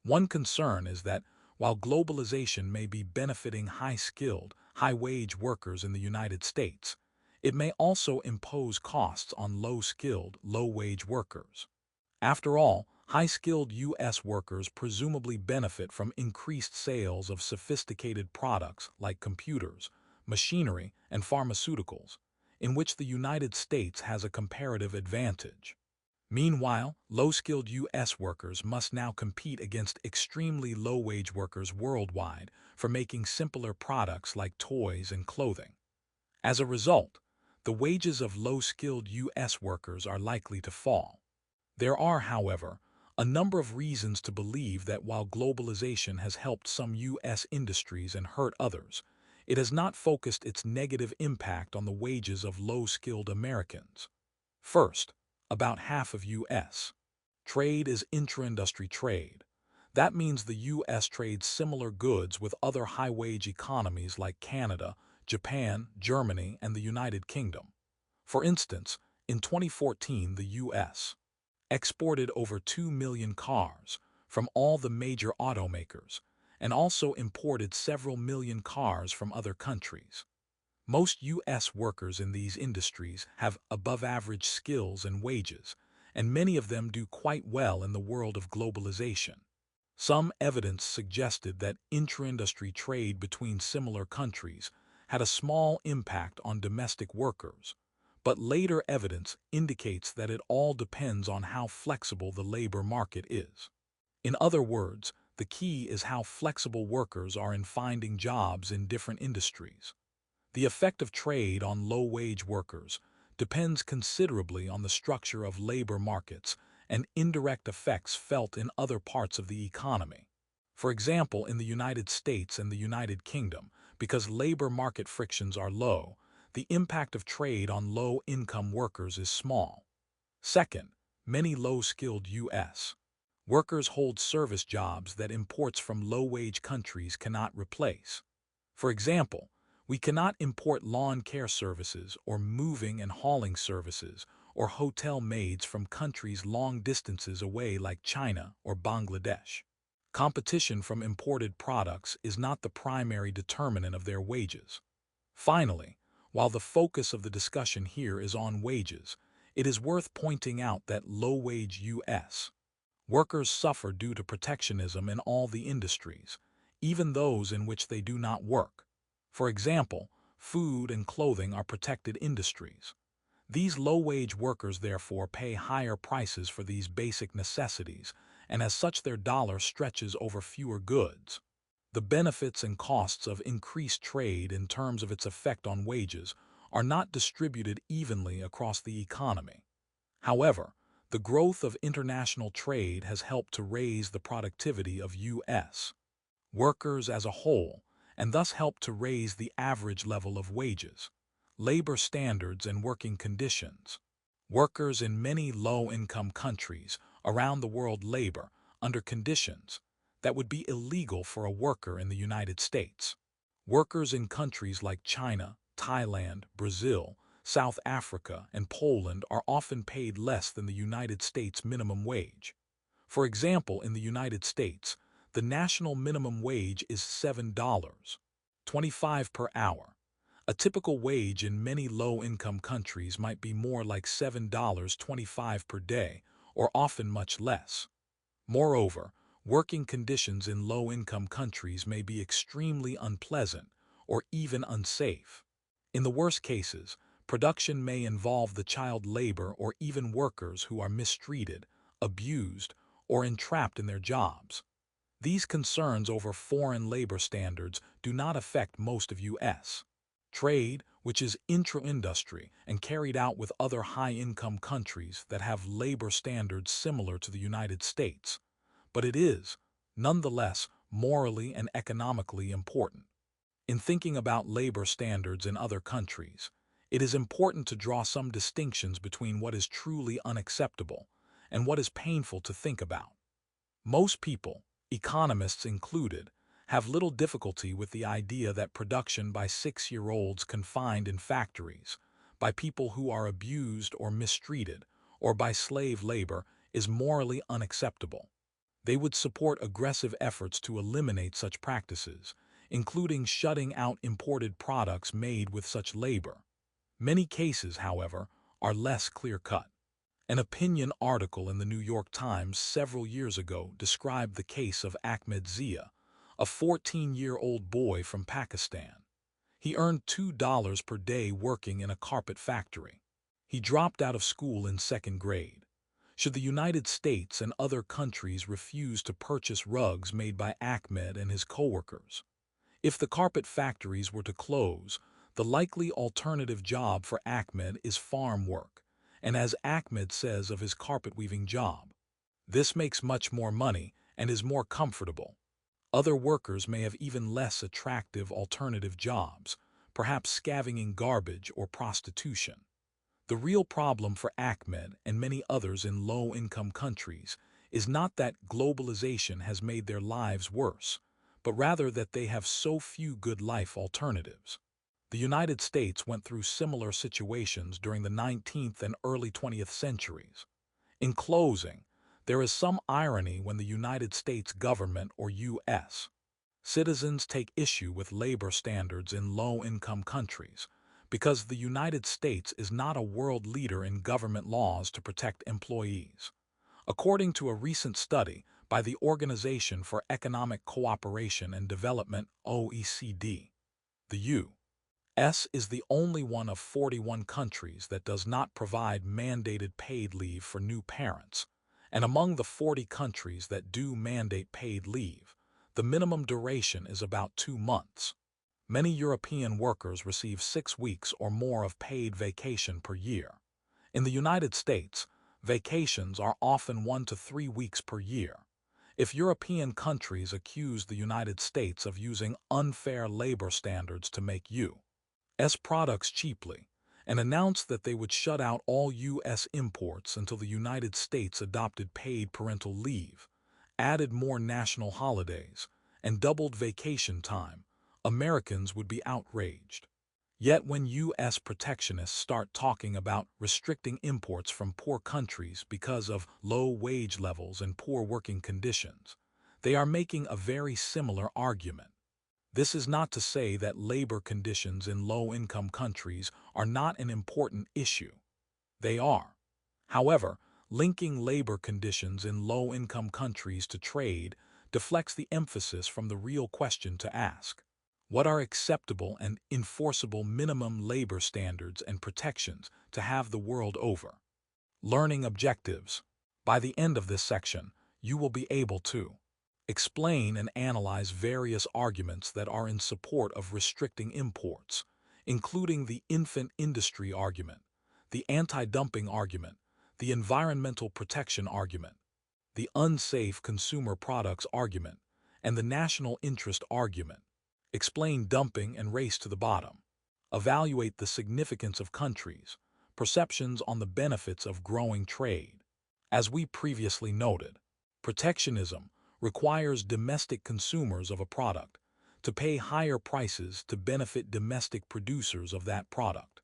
One concern is that while globalization may be benefiting high-skilled, high-wage workers in the United States, it may also impose costs on low-skilled, low-wage workers. After all, high-skilled U.S. workers presumably benefit from increased sales of sophisticated products like computers, machinery, and pharmaceuticals, in which the United States has a comparative advantage. Meanwhile, low-skilled U.S. workers must now compete against extremely low-wage workers worldwide for making simpler products like toys and clothing. As a result, the wages of low-skilled U.S. workers are likely to fall. There are, however, a number of reasons to believe that while globalization has helped some U.S. industries and hurt others, it has not focused its negative impact on the wages of low-skilled Americans. First, about half of U.S. trade is intra-industry trade. That means the U.S. trades similar goods with other high-wage economies like Canada, Japan, Germany, and the United Kingdom. For instance, in 2014, the U.S. exported over 2 million cars from all the major automakers and also imported several million cars from other countries. Most U.S. workers in these industries have above-average skills and wages, and many of them do quite well in the world of globalization. Some evidence suggested that intra-industry trade between similar countries had a small impact on domestic workers, but later evidence indicates that it all depends on how flexible the labor market is. In other words, the key is how flexible workers are in finding jobs in different industries. The effect of trade on low-wage workers depends considerably on the structure of labor markets and indirect effects felt in other parts of the economy. For example, in the United States and the United Kingdom, because labor market frictions are low, the impact of trade on low-income workers is small. Second, many low-skilled U.S. workers hold service jobs that imports from low-wage countries cannot replace. For example, we cannot import lawn care services or moving and hauling services or hotel maids from countries long distances away like China or Bangladesh. Competition from imported products is not the primary determinant of their wages. Finally, while the focus of the discussion here is on wages, it is worth pointing out that low-wage U.S. workers suffer due to protectionism in all the industries, even those in which they do not work. For example, food and clothing are protected industries. These low-wage workers therefore pay higher prices for these basic necessities, and as such their dollar stretches over fewer goods. The benefits and costs of increased trade in terms of its effect on wages are not distributed evenly across the economy. However, the growth of international trade has helped to raise the productivity of U.S. workers as a whole, and thus helped to raise the average level of wages, labor standards, and working conditions. Workers in many low-income countries around the world labor under conditions that would be illegal for a worker in the United States. Workers in countries like China, Thailand, Brazil, South Africa, and Poland are often paid less than the United States minimum wage. For example, in the United States, the national minimum wage is $7.25 per hour. A typical wage in many low-income countries might be more like $7.25 per day, or often much less. Moreover, working conditions in low-income countries may be extremely unpleasant or even unsafe. In the worst cases, production may involve the child labor or even workers who are mistreated, abused, or entrapped in their jobs. These concerns over foreign labor standards do not affect most of U.S. trade, which is intra-industry and carried out with other high-income countries that have labor standards similar to the United States. But it is, nonetheless, morally and economically important. In thinking about labor standards in other countries, it is important to draw some distinctions between what is truly unacceptable and what is painful to think about. Most people, economists included, have little difficulty with the idea that production by 6-year-olds confined in factories, by people who are abused or mistreated, or by slave labor is morally unacceptable. They would support aggressive efforts to eliminate such practices, including shutting out imported products made with such labor. Many cases, however, are less clear-cut. An opinion article in the New York Times several years ago described the case of Ahmed Zia, a 14-year-old boy from Pakistan. He earned $2 per day working in a carpet factory. He dropped out of school in 2nd grade. Should the United States and other countries refuse to purchase rugs made by Ahmed and his coworkers? If the carpet factories were to close, the likely alternative job for Ahmed is farm work, and as Ahmed says of his carpet weaving job, this makes much more money and is more comfortable. Other workers may have even less attractive alternative jobs, perhaps scavenging garbage or prostitution. The real problem for Ahmed and many others in low-income countries is not that globalization has made their lives worse, but rather that they have so few good life alternatives. The United States went through similar situations during the 19th and early 20th centuries. In closing, there is some irony when the United States government or U.S. citizens take issue with labor standards in low-income countries, because the United States is not a world leader in government laws to protect employees. According to a recent study by the Organization for Economic Cooperation and Development (OECD), the U.S. is the only one of 41 countries that does not provide mandated paid leave for new parents, and among the 40 countries that do mandate paid leave, the minimum duration is about 2 months. Many European workers receive 6 weeks or more of paid vacation per year. In the United States, vacations are often 1 to 3 weeks per year. If European countries accuse the United States of using unfair labor standards to make U.S. products cheaply, and announced that they would shut out all U.S. imports until the United States adopted paid parental leave, added more national holidays, and doubled vacation time, Americans would be outraged. Yet when U.S. protectionists start talking about restricting imports from poor countries because of low wage levels and poor working conditions, they are making a very similar argument. This is not to say that labor conditions in low-income countries are not an important issue. They are. However, linking labor conditions in low-income countries to trade deflects the emphasis from the real question to ask. What are acceptable and enforceable minimum labor standards and protections to have the world over? Learning objectives. By the end of this section, you will be able to explain and analyze various arguments that are in support of restricting imports, including the infant industry argument, the anti-dumping argument, the environmental protection argument, the unsafe consumer products argument, and the national interest argument. Explain dumping and race to the bottom. Evaluate the significance of countries, perceptions on the benefits of growing trade. As we previously noted, protectionism requires domestic consumers of a product to pay higher prices to benefit domestic producers of that product.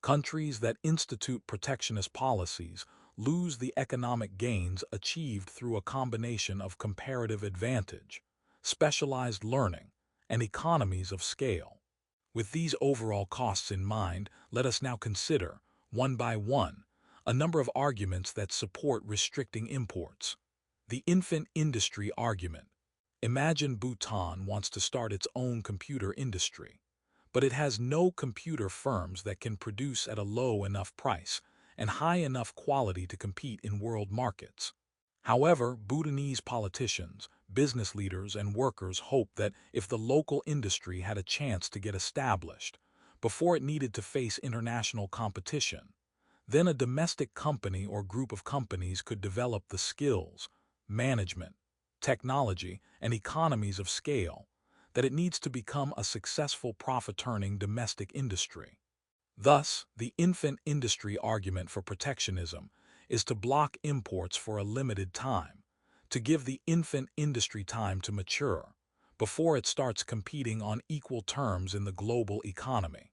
Countries that institute protectionist policies lose the economic gains achieved through a combination of comparative advantage, specialized learning, and economies of scale. With these overall costs in mind, let us now consider, one by one, a number of arguments that support restricting imports. The infant industry argument. Imagine Bhutan wants to start its own computer industry, but it has no computer firms that can produce at a low enough price and high enough quality to compete in world markets. However, Bhutanese politicians, business leaders, and workers hope that if the local industry had a chance to get established before it needed to face international competition, then a domestic company or group of companies could develop the skills, management, technology, and economies of scale that it needs to become a successful profit-earning domestic industry. Thus, the infant industry argument for protectionism is to block imports for a limited time, to give the infant industry time to mature, before it starts competing on equal terms in the global economy.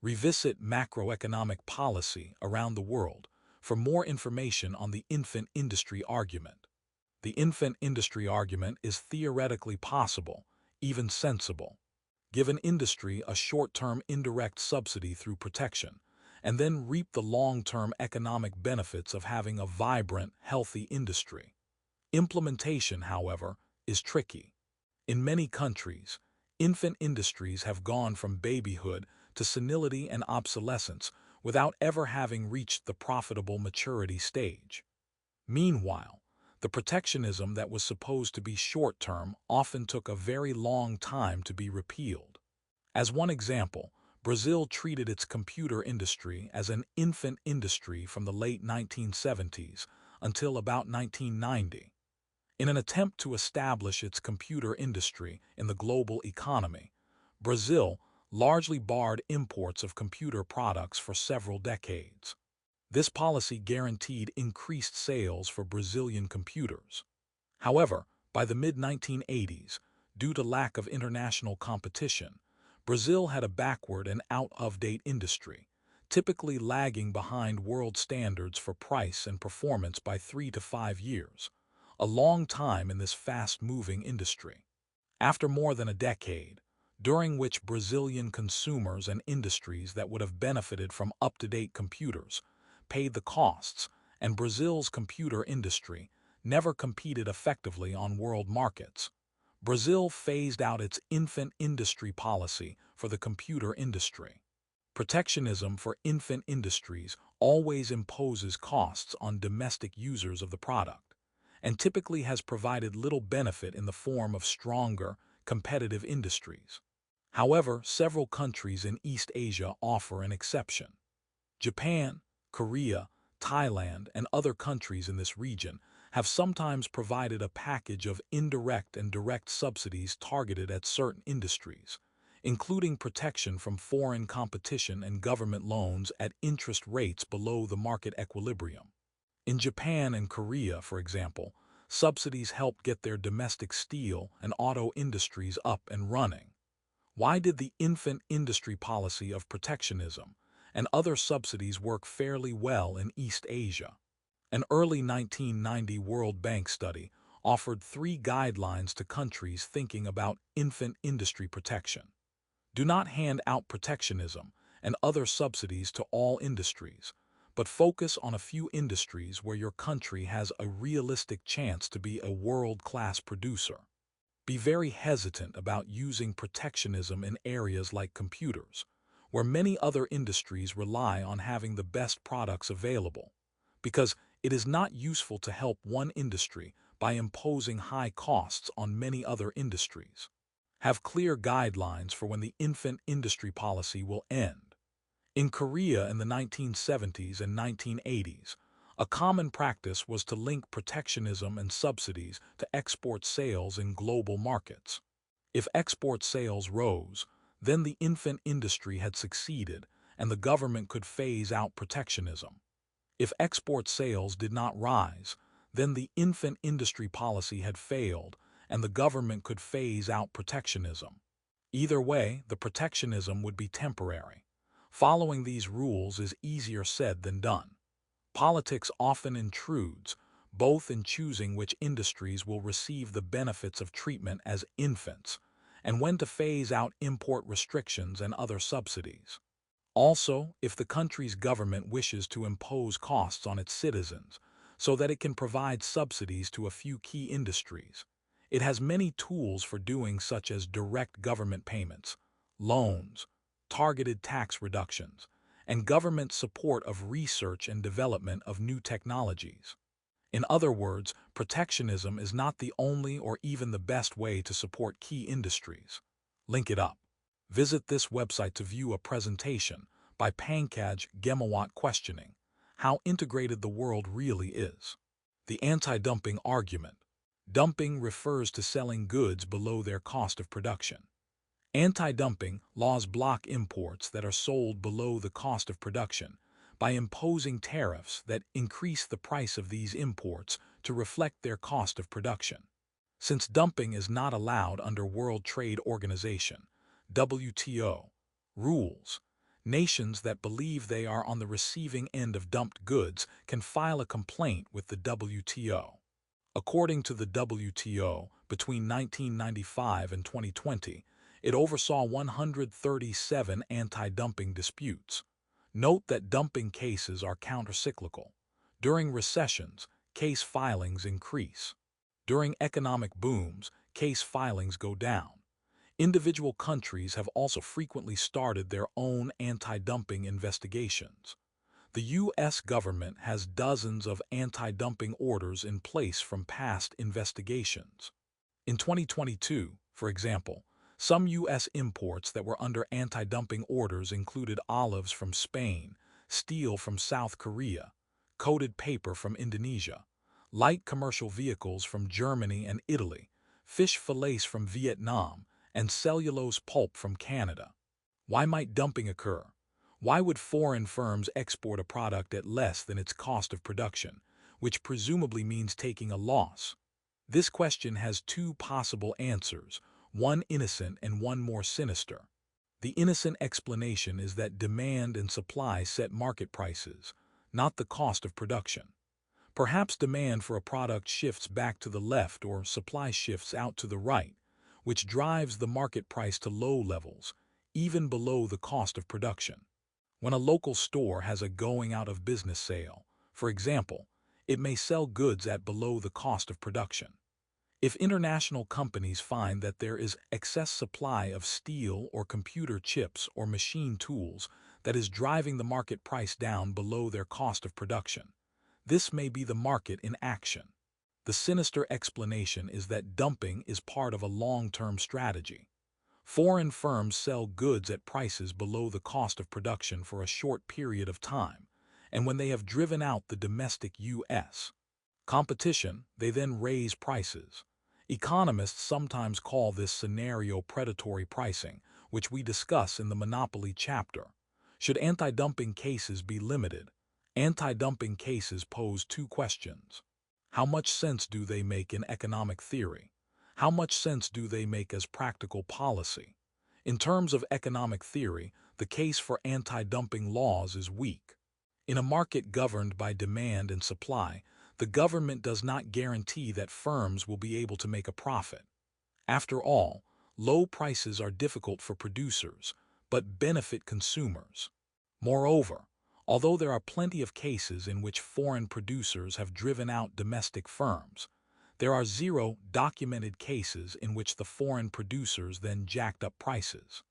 Revisit macroeconomic policy around the world for more information on the infant industry argument. The infant industry argument is theoretically possible, even sensible. Give an industry a short-term indirect subsidy through protection, and then reap the long-term economic benefits of having a vibrant, healthy industry. Implementation, however, is tricky. In many countries, infant industries have gone from babyhood to senility and obsolescence without ever having reached the profitable maturity stage. Meanwhile, the protectionism that was supposed to be short-term often took a very long time to be repealed. As one example, Brazil treated its computer industry as an infant industry from the late 1970s until about 1990. In an attempt to establish its computer industry in the global economy, Brazil largely barred imports of computer products for several decades. This policy guaranteed increased sales for Brazilian computers. However, by the mid-1980s, due to lack of international competition, Brazil had a backward and out-of-date industry, typically lagging behind world standards for price and performance by 3 to 5 years, a long time in this fast-moving industry. After more than a decade, during which Brazilian consumers and industries that would have benefited from up-to-date computers paid the costs, and Brazil's computer industry never competed effectively on world markets, Brazil phased out its infant industry policy for the computer industry. Protectionism for infant industries always imposes costs on domestic users of the product, and typically has provided little benefit in the form of stronger, competitive industries. However, several countries in East Asia offer an exception. Japan, Korea, Thailand, and other countries in this region have sometimes provided a package of indirect and direct subsidies targeted at certain industries, including protection from foreign competition and government loans at interest rates below the market equilibrium. In Japan and Korea, for example, subsidies helped get their domestic steel and auto industries up and running. Why did the infant industry policy of protectionism and other subsidies work fairly well in East Asia? An early 1990 World Bank study offered 3 guidelines to countries thinking about infant industry protection. Do not hand out protectionism and other subsidies to all industries, but focus on a few industries where your country has a realistic chance to be a world-class producer. Be very hesitant about using protectionism in areas like computers, where many other industries rely on having the best products available, because it is not useful to help one industry by imposing high costs on many other industries. Have clear guidelines for when the infant industry policy will end. In Korea in the 1970s and 1980s, a common practice was to link protectionism and subsidies to export sales in global markets. If export sales rose, then the infant industry had succeeded and the government could phase out protectionism. If export sales did not rise, then the infant industry policy had failed and the government could phase out protectionism. Either way, the protectionism would be temporary. Following these rules is easier said than done. Politics often intrudes, both in choosing which industries will receive the benefits of treatment as infants, and when to phase out import restrictions and other subsidies. Also, if the country's government wishes to impose costs on its citizens so that it can provide subsidies to a few key industries, it has many tools for doing, such as direct government payments, loans, targeted tax reductions, and government support of research and development of new technologies. In other words, protectionism is not the only or even the best way to support key industries. Link it up. Visit this website to view a presentation by Pankaj Gemawat questioning how integrated the world really is. The anti-dumping argument. Dumping refers to selling goods below their cost of production. Anti-dumping laws block imports that are sold below the cost of production by imposing tariffs that increase the price of these imports to reflect their cost of production. Since dumping is not allowed under World Trade Organization (WTO) rules, nations that believe they are on the receiving end of dumped goods can file a complaint with the WTO. According to the WTO, between 1995 and 2020, it oversaw 137 anti-dumping disputes. Note that dumping cases are countercyclical. During recessions, case filings increase. During economic booms, case filings go down. Individual countries have also frequently started their own anti-dumping investigations. The U.S. government has dozens of anti-dumping orders in place from past investigations. In 2022, for example, some U.S. imports that were under anti-dumping orders included olives from Spain, steel from South Korea, coated paper from Indonesia, light commercial vehicles from Germany and Italy, fish fillets from Vietnam, and cellulose pulp from Canada. Why might dumping occur? Why would foreign firms export a product at less than its cost of production, which presumably means taking a loss? This question has two possible answers, one innocent and one more sinister. The innocent explanation is that demand and supply set market prices, not the cost of production. Perhaps demand for a product shifts back to the left or supply shifts out to the right, which drives the market price to low levels, even below the cost of production. When a local store has a going out of business sale, for example, it may sell goods at below the cost of production. If international companies find that there is excess supply of steel or computer chips or machine tools that is driving the market price down below their cost of production, this may be the market in action. The sinister explanation is that dumping is part of a long-term strategy. Foreign firms sell goods at prices below the cost of production for a short period of time, and when they have driven out the domestic U.S. competition, they then raise prices. Economists sometimes call this scenario predatory pricing, which we discuss in the monopoly chapter. Should anti-dumping cases be limited? Anti-dumping cases pose two questions. How much sense do they make in economic theory? How much sense do they make as practical policy? In terms of economic theory, the case for anti-dumping laws is weak. In a market governed by demand and supply, the government does not guarantee that firms will be able to make a profit. After all, low prices are difficult for producers, but benefit consumers. Moreover, although there are plenty of cases in which foreign producers have driven out domestic firms, there are zero documented cases in which the foreign producers then jacked up prices.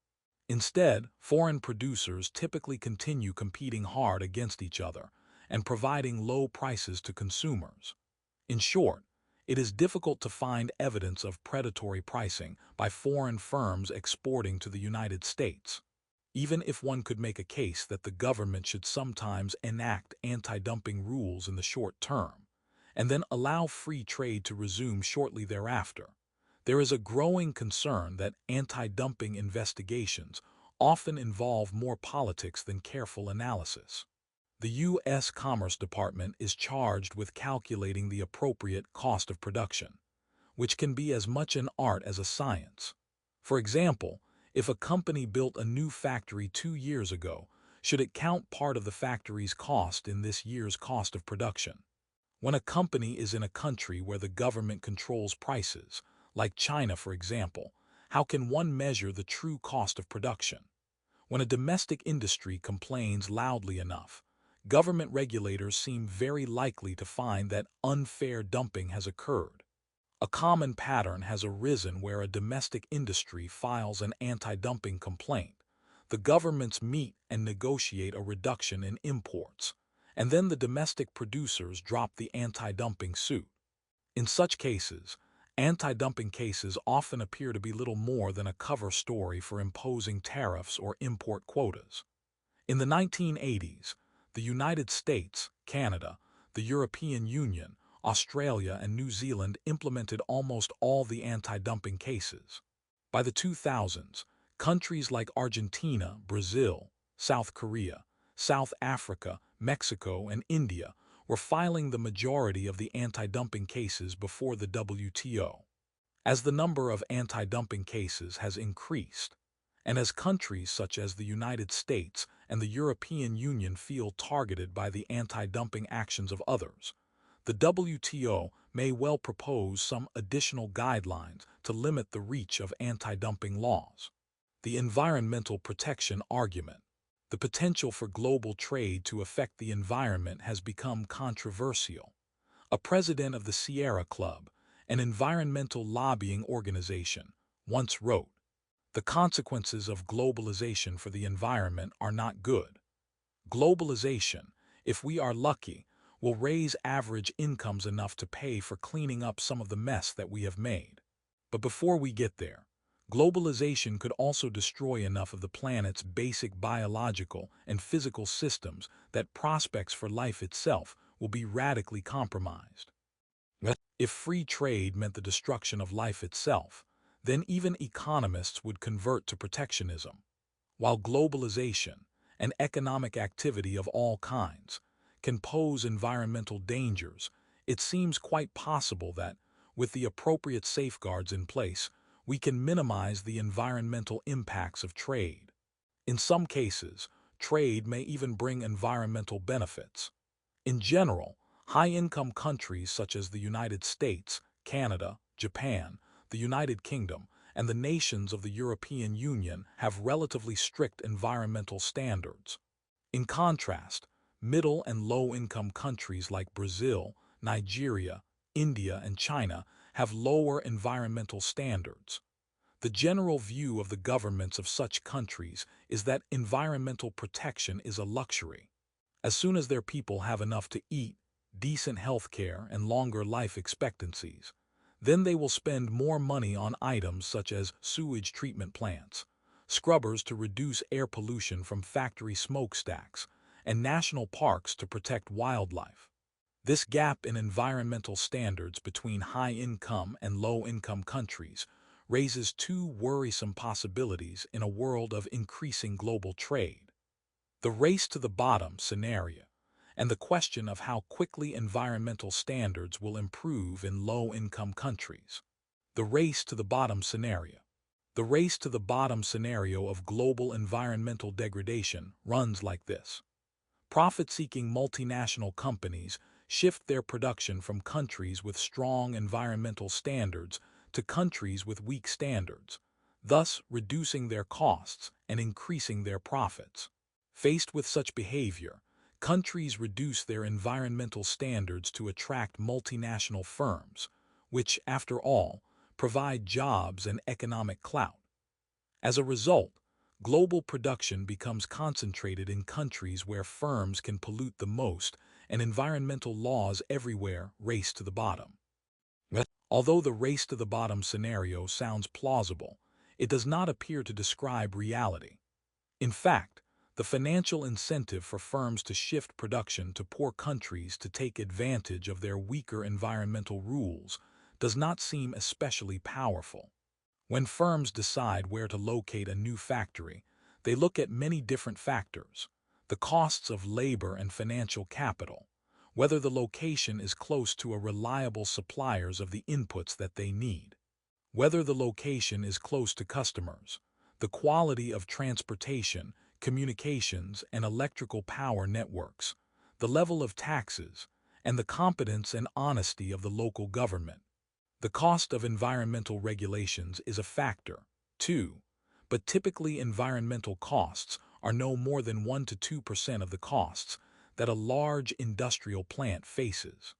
Instead, foreign producers typically continue competing hard against each other and providing low prices to consumers. In short, it is difficult to find evidence of predatory pricing by foreign firms exporting to the United States. Even if one could make a case that the government should sometimes enact anti-dumping rules in the short term, and then allow free trade to resume shortly thereafter, there is a growing concern that anti-dumping investigations often involve more politics than careful analysis. The U.S. Commerce Department is charged with calculating the appropriate cost of production, which can be as much an art as a science. For example, if a company built a new factory 2 years ago, should it count part of the factory's cost in this year's cost of production? When a company is in a country where the government controls prices, like China for example, how can one measure the true cost of production? When a domestic industry complains loudly enough, government regulators seem very likely to find that unfair dumping has occurred. A common pattern has arisen where a domestic industry files an anti-dumping complaint. The governments meet and negotiate a reduction in imports, and then the domestic producers drop the anti-dumping suit. In such cases, anti-dumping cases often appear to be little more than a cover story for imposing tariffs or import quotas. In the 1980s, the United States, Canada, the European Union, Australia and New Zealand implemented almost all the anti-dumping cases. By the 2000s, countries like Argentina, Brazil, South Korea, South Africa, Mexico, and India were filing the majority of the anti-dumping cases before the WTO. As the number of anti-dumping cases has increased, and as countries such as the United States and the European Union feel targeted by the anti-dumping actions of others, the WTO may well propose some additional guidelines to limit the reach of anti-dumping laws. The environmental protection argument. The potential for global trade to affect the environment has become controversial. A president of the Sierra Club, an environmental lobbying organization, once wrote, "The consequences of globalization for the environment are not good. Globalization, if we are lucky, will raise average incomes enough to pay for cleaning up some of the mess that we have made. But before we get there, globalization could also destroy enough of the planet's basic biological and physical systems that prospects for life itself will be radically compromised." If free trade meant the destruction of life itself, then even economists would convert to protectionism. While globalization and economic activity of all kinds can pose environmental dangers, it seems quite possible that, with the appropriate safeguards in place, we can minimize the environmental impacts of trade. In some cases, trade may even bring environmental benefits. In general, high-income countries such as the United States, Canada, Japan, the United Kingdom, and the nations of the European Union have relatively strict environmental standards. In contrast, middle and low-income countries like Brazil, Nigeria, India, and China have lower environmental standards. The general view of the governments of such countries is that environmental protection is a luxury. As soon as their people have enough to eat, decent health care, and longer life expectancies, then they will spend more money on items such as sewage treatment plants, scrubbers to reduce air pollution from factory smokestacks, and national parks to protect wildlife. This gap in environmental standards between high-income and low-income countries raises two worrisome possibilities in a world of increasing global trade: the race to the bottom scenario, and the question of how quickly environmental standards will improve in low-income countries. The race to the bottom scenario. The race to the bottom scenario of global environmental degradation runs like this. Profit-seeking multinational companies shift their production from countries with strong environmental standards to countries with weak standards, thus reducing their costs and increasing their profits. Faced with such behavior, countries reduce their environmental standards to attract multinational firms, which, after all, provide jobs and economic clout. As a result, global production becomes concentrated in countries where firms can pollute the most, and environmental laws everywhere race to the bottom. Although the race to the bottom scenario sounds plausible, it does not appear to describe reality. In fact, the financial incentive for firms to shift production to poor countries to take advantage of their weaker environmental rules does not seem especially powerful. When firms decide where to locate a new factory, they look at many different factors: the costs of labor and financial capital, whether the location is close to a reliable suppliers of the inputs that they need, whether the location is close to customers, the quality of transportation, communications, and electrical power networks, the level of taxes, and the competence and honesty of the local government. The cost of environmental regulations is a factor, too, but typically environmental costs are no more than 1 to 2% of the costs that a large industrial plant faces.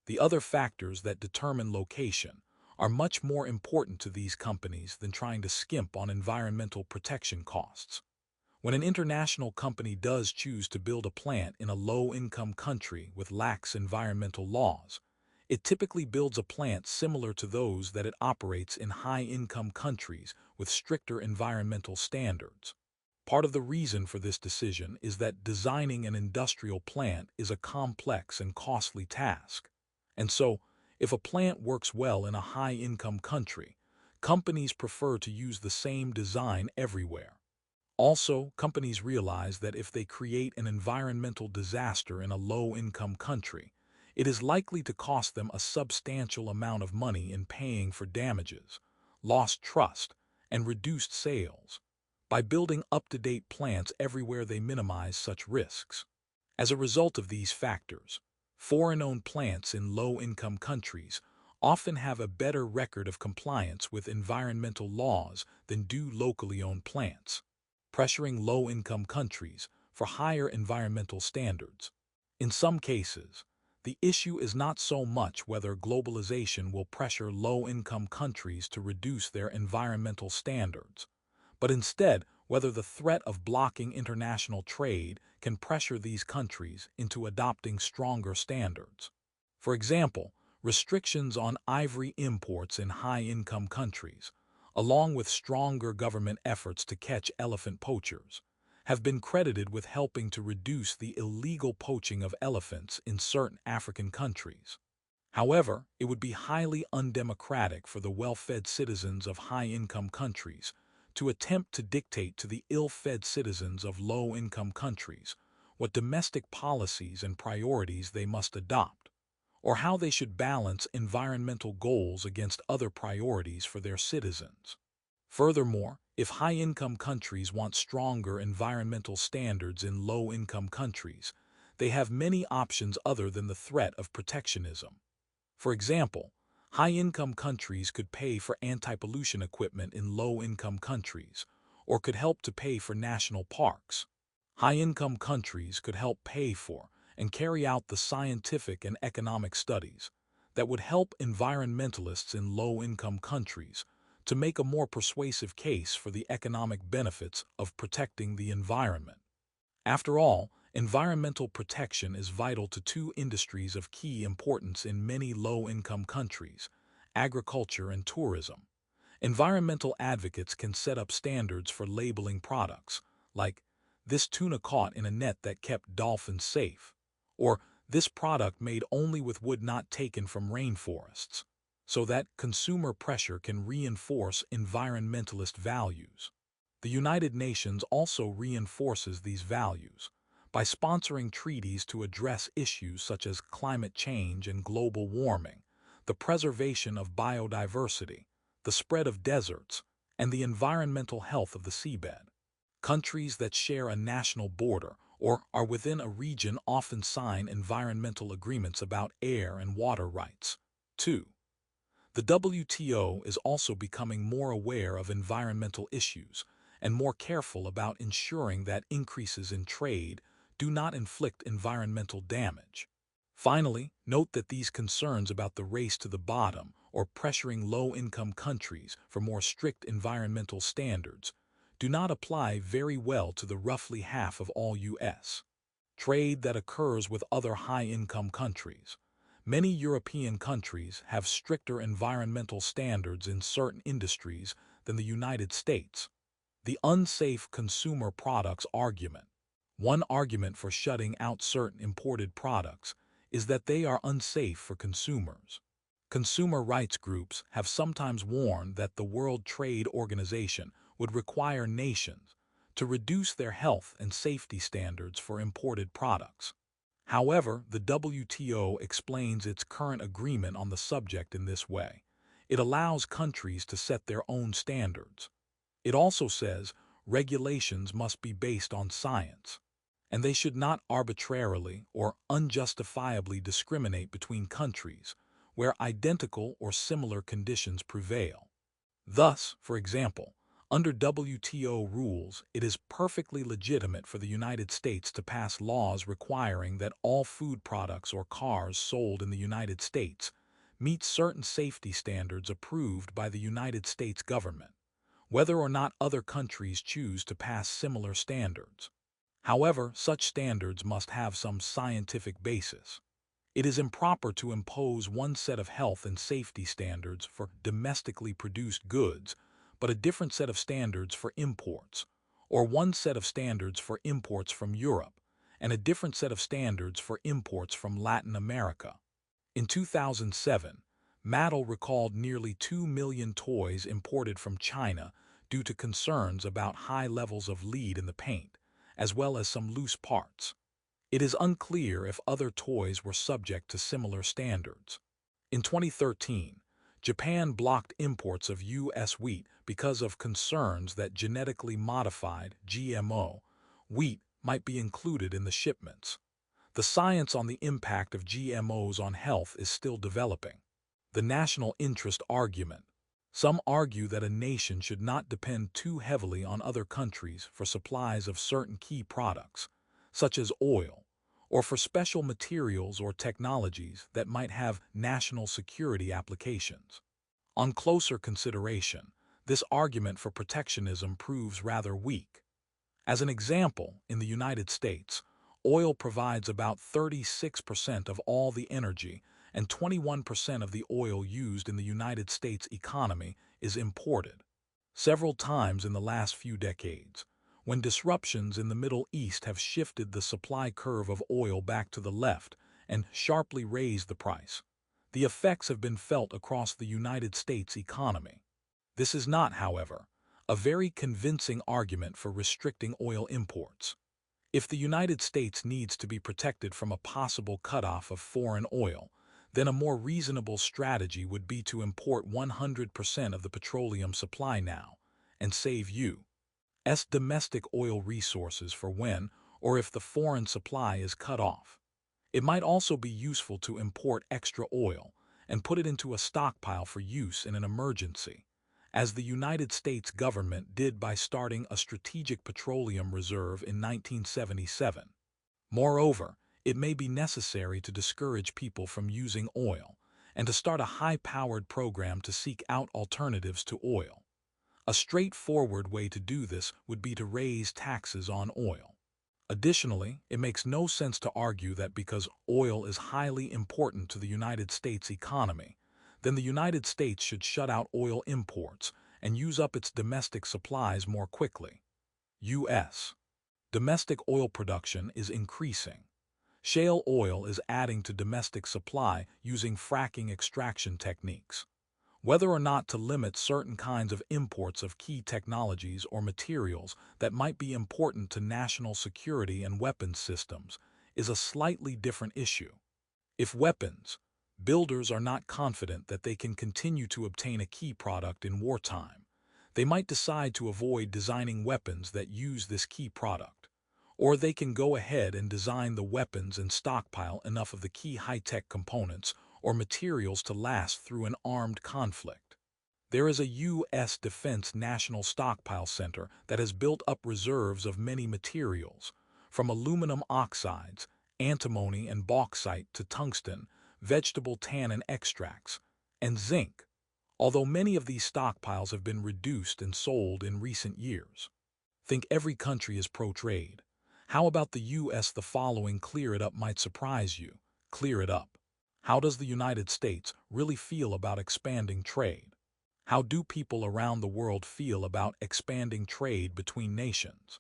The other factors that determine location are much more important to these companies than trying to skimp on environmental protection costs. When an international company does choose to build a plant in a low-income country with lax environmental laws, it typically builds a plant similar to those that it operates in high-income countries with stricter environmental standards. Part of the reason for this decision is that designing an industrial plant is a complex and costly task, And so, if a plant works well in a high-income country, companies prefer to use the same design everywhere. Also, companies realize that if they create an environmental disaster in a low-income country, it is likely to cost them a substantial amount of money in paying for damages, lost trust, and reduced sales. By building up-to-date plants everywhere, they minimize such risks. As a result of these factors, foreign-owned plants in low-income countries often have a better record of compliance with environmental laws than do locally owned plants, pressuring low-income countries for higher environmental standards. In some cases, the issue is not so much whether globalization will pressure low-income countries to reduce their environmental standards, but instead whether the threat of blocking international trade can pressure these countries into adopting stronger standards. For example, restrictions on ivory imports in high-income countries, along with stronger government efforts to catch elephant poachers, have been credited with helping to reduce the illegal poaching of elephants in certain African countries. However, it would be highly undemocratic for the well-fed citizens of high-income countries to attempt to dictate to the ill-fed citizens of low-income countries what domestic policies and priorities they must adopt, or how they should balance environmental goals against other priorities for their citizens. Furthermore, if high-income countries want stronger environmental standards in low-income countries, they have many options other than the threat of protectionism. For example, high-income countries could pay for anti-pollution equipment in low-income countries, or could help to pay for national parks. High-income countries could help pay for and carry out the scientific and economic studies that would help environmentalists in low-income countries to make a more persuasive case for the economic benefits of protecting the environment. After all, environmental protection is vital to two industries of key importance in many low-income countries: agriculture and tourism. Environmental advocates can set up standards for labeling products, like "this tuna caught in a net that kept dolphins safe," or "this product made only with wood not taken from rainforests," so that consumer pressure can reinforce environmentalist values. The United Nations also reinforces these values by sponsoring treaties to address issues such as climate change and global warming, the preservation of biodiversity, the spread of deserts, and the environmental health of the seabed. Countries that share a national border or are within a region often sign environmental agreements about air and water rights. 2. The WTO is also becoming more aware of environmental issues and more careful about ensuring that increases in trade do not inflict environmental damage. Finally, note that these concerns about the race to the bottom or pressuring low-income countries for more strict environmental standards do not apply very well to the roughly half of all U.S. trade that occurs with other high-income countries. Many European countries have stricter environmental standards in certain industries than the United States. The unsafe consumer products argument. One argument for shutting out certain imported products is that they are unsafe for consumers. Consumer rights groups have sometimes warned that the World Trade Organization would require nations to reduce their health and safety standards for imported products. However, the WTO explains its current agreement on the subject in this way: it allows countries to set their own standards. It also says regulations must be based on science, and they should not arbitrarily or unjustifiably discriminate between countries where identical or similar conditions prevail. Thus, for example, under WTO rules, it is perfectly legitimate for the United States to pass laws requiring that all food products or cars sold in the United States meet certain safety standards approved by the United States government, whether or not other countries choose to pass similar standards. However, such standards must have some scientific basis. It is improper to impose one set of health and safety standards for domestically produced goods, but a different set of standards for imports, or one set of standards for imports from Europe, and a different set of standards for imports from Latin America. In 2007, Mattel recalled nearly 2 million toys imported from China due to concerns about high levels of lead in the paint, as well as some loose parts. It is unclear if other toys were subject to similar standards. In 2013, Japan blocked imports of U.S. wheat because of concerns that genetically modified (GMO) wheat might be included in the shipments. The science on the impact of GMOs on health is still developing. The national interest argument. Some argue that a nation should not depend too heavily on other countries for supplies of certain key products, such as oil, or for special materials or technologies that might have national security applications. On closer consideration, this argument for protectionism proves rather weak. As an example, in the United States, oil provides about 36% of all the energy, and 21% of the oil used in the United States economy is imported. Several times in the last few decades, when disruptions in the Middle East have shifted the supply curve of oil back to the left and sharply raised the price, the effects have been felt across the United States economy. This is not, however, a very convincing argument for restricting oil imports. If the United States needs to be protected from a possible cutoff of foreign oil, then a more reasonable strategy would be to import 100% of the petroleum supply now and save U.S. domestic oil resources for when or if the foreign supply is cut off. It might also be useful to import extra oil and put it into a stockpile for use in an emergency, as the United States government did by starting a strategic petroleum reserve in 1977. Moreover, it may be necessary to discourage people from using oil and to start a high-powered program to seek out alternatives to oil. A straightforward way to do this would be to raise taxes on oil. Additionally, it makes no sense to argue that because oil is highly important to the United States economy, then the United States should shut out oil imports and use up its domestic supplies more quickly. U.S. domestic oil production is increasing. Shale oil is adding to domestic supply using fracking extraction techniques. Whether or not to limit certain kinds of imports of key technologies or materials that might be important to national security and weapons systems is a slightly different issue. If weapons builders are not confident that they can continue to obtain a key product in wartime, they might decide to avoid designing weapons that use this key product. Or they can go ahead and design the weapons and stockpile enough of the key high-tech components or materials to last through an armed conflict. There is a U.S. Defense National Stockpile Center that has built up reserves of many materials, from aluminum oxides, antimony and bauxite to tungsten, vegetable tannin extracts, and zinc, although many of these stockpiles have been reduced and sold in recent years. Think every country is pro-trade. How about the U.S.? The following clear it up might surprise you. Clear it up. How does the United States really feel about expanding trade? How do people around the world feel about expanding trade between nations?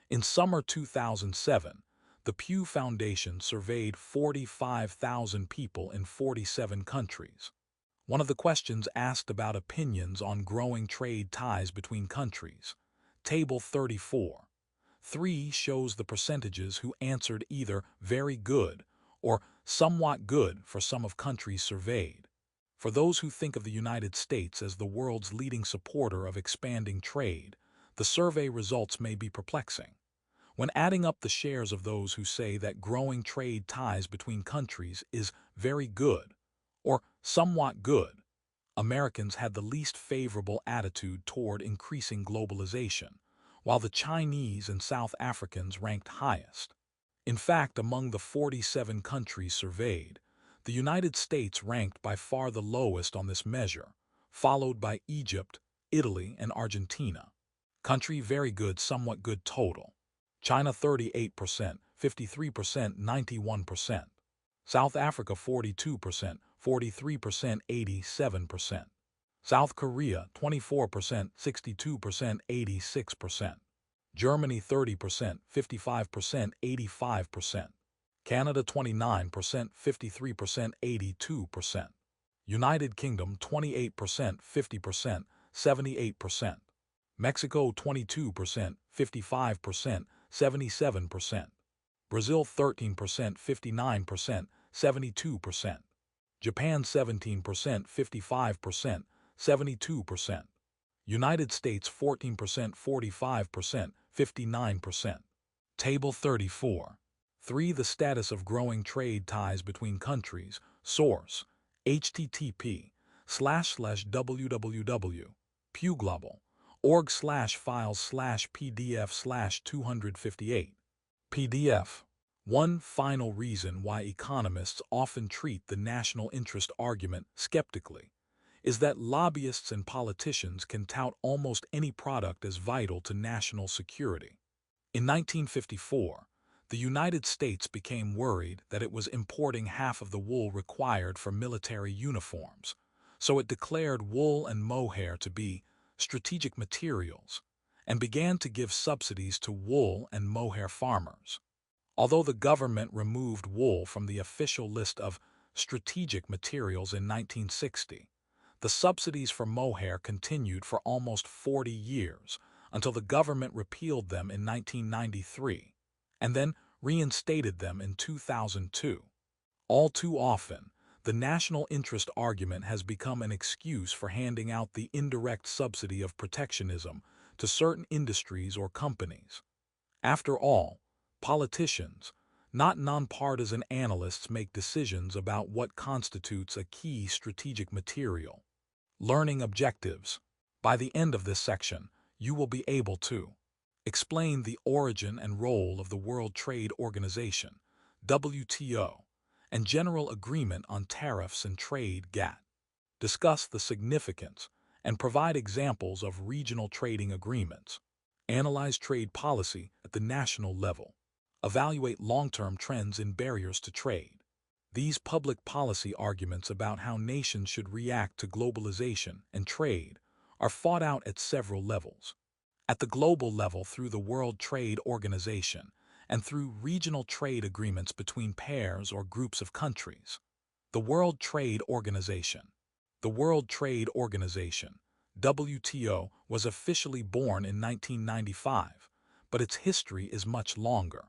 In summer 2007, the Pew Foundation surveyed 45,000 people in 47 countries. One of the questions asked about opinions on growing trade ties between countries. Table 34. 3 shows the percentages who answered either very good or somewhat good for some of countries surveyed. For those who think of the United States as the world's leading supporter of expanding trade, the survey results may be perplexing. When adding up the shares of those who say that growing trade ties between countries is very good or somewhat good, Americans had the least favorable attitude toward increasing globalization, while the Chinese and South Africans ranked highest. In fact, among the 47 countries surveyed, the United States ranked by far the lowest on this measure, followed by Egypt, Italy, and Argentina. Country very good, somewhat good total. China 38%, 53%, 91%. South Africa 42%, 43%, 87%. South Korea 24%, 62%, 86%. Germany 30%, 55%, 85%. Canada 29%, 53%, 82%. United Kingdom 28%, 50%, 78%. Mexico 22%, 55%, 77%. Brazil 13%, 59%, 72%. Japan 17%, 55%, 72%. United States 14%, 45%, 59%. Table 34. 3. The status of growing trade ties between countries. Source: http://www.pewglobal.org/files/pdf/258. PDF. One final reason why economists often treat the national interest argument skeptically is that lobbyists and politicians can tout almost any product as vital to national security. In 1954, the United States became worried that it was importing half of the wool required for military uniforms, so it declared wool and mohair to be strategic materials and began to give subsidies to wool and mohair farmers. Although the government removed wool from the official list of strategic materials in 1960, the subsidies for mohair continued for almost 40 years until the government repealed them in 1993 and then reinstated them in 2002. All too often, the national interest argument has become an excuse for handing out the indirect subsidy of protectionism to certain industries or companies. After all, politicians, not nonpartisan analysts, make decisions about what constitutes a key strategic material. Learning objectives. By the end of this section, you will be able to explain the origin and role of the World Trade Organization, WTO, and General Agreement on Tariffs and Trade, GATT. Discuss the significance and provide examples of regional trading agreements. Analyze trade policy at the national level. Evaluate long-term trends in barriers to trade. These public policy arguments about how nations should react to globalization and trade are fought out at several levels. At the global level through the World Trade Organization and through regional trade agreements between pairs or groups of countries. The World Trade Organization. The World Trade Organization, WTO, was officially born in 1995, but its history is much longer.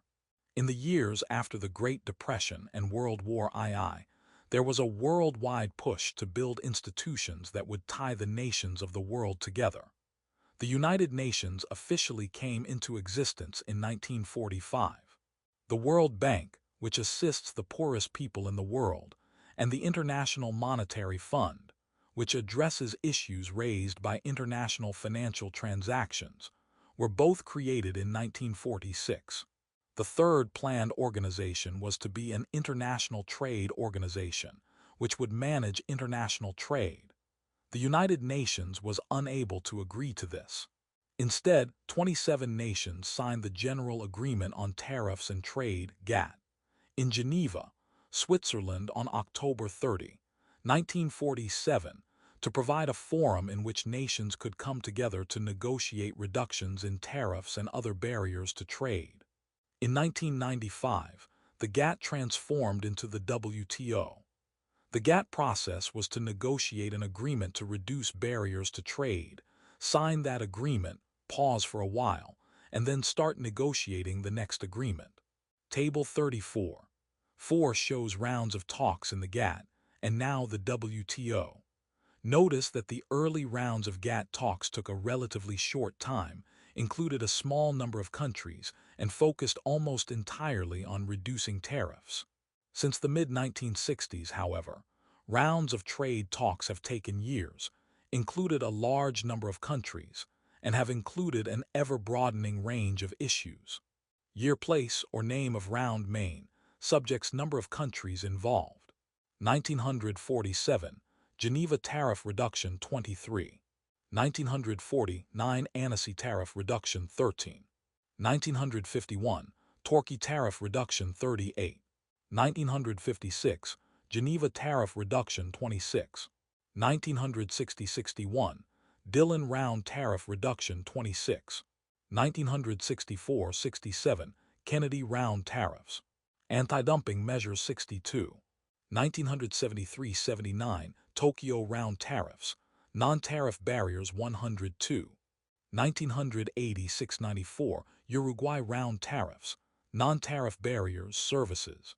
In the years after the Great Depression and World War II, there was a worldwide push to build institutions that would tie the nations of the world together. The United Nations officially came into existence in 1945. The World Bank, which assists the poorest people in the world, and the International Monetary Fund, which addresses issues raised by international financial transactions, were both created in 1946. The third planned organization was to be an international trade organization, which would manage international trade. The United Nations was unable to agree to this. Instead, 27 nations signed the General Agreement on Tariffs and Trade, GATT, in Geneva, Switzerland on October 30, 1947, to provide a forum in which nations could come together to negotiate reductions in tariffs and other barriers to trade. In 1995, the GATT transformed into the WTO. The GATT process was to negotiate an agreement to reduce barriers to trade, sign that agreement, pause for a while, and then start negotiating the next agreement. Table 34. 4 shows rounds of talks in the GATT, and now the WTO. Notice that the early rounds of GATT talks took a relatively short time, included a small number of countries, and focused almost entirely on reducing tariffs. Since the mid-1960s, however, rounds of trade talks have taken years, included a large number of countries, and have included an ever-broadening range of issues. Year, place, or name of round main, subjects, number of countries involved. 1947, Geneva Tariff Reduction 23. 1949, Annecy Tariff Reduction 13. 1951, Turkey Tariff Reduction 38. 1956, Geneva Tariff Reduction 26. 1960-61, Dillon Round Tariff Reduction 26. 1964-67, Kennedy Round Tariffs. Anti-dumping measure 62. 1973-79, Tokyo round tariffs. Non-tariff barriers 102. 1980-694, Uruguay round tariffs. Non-tariff barriers, services.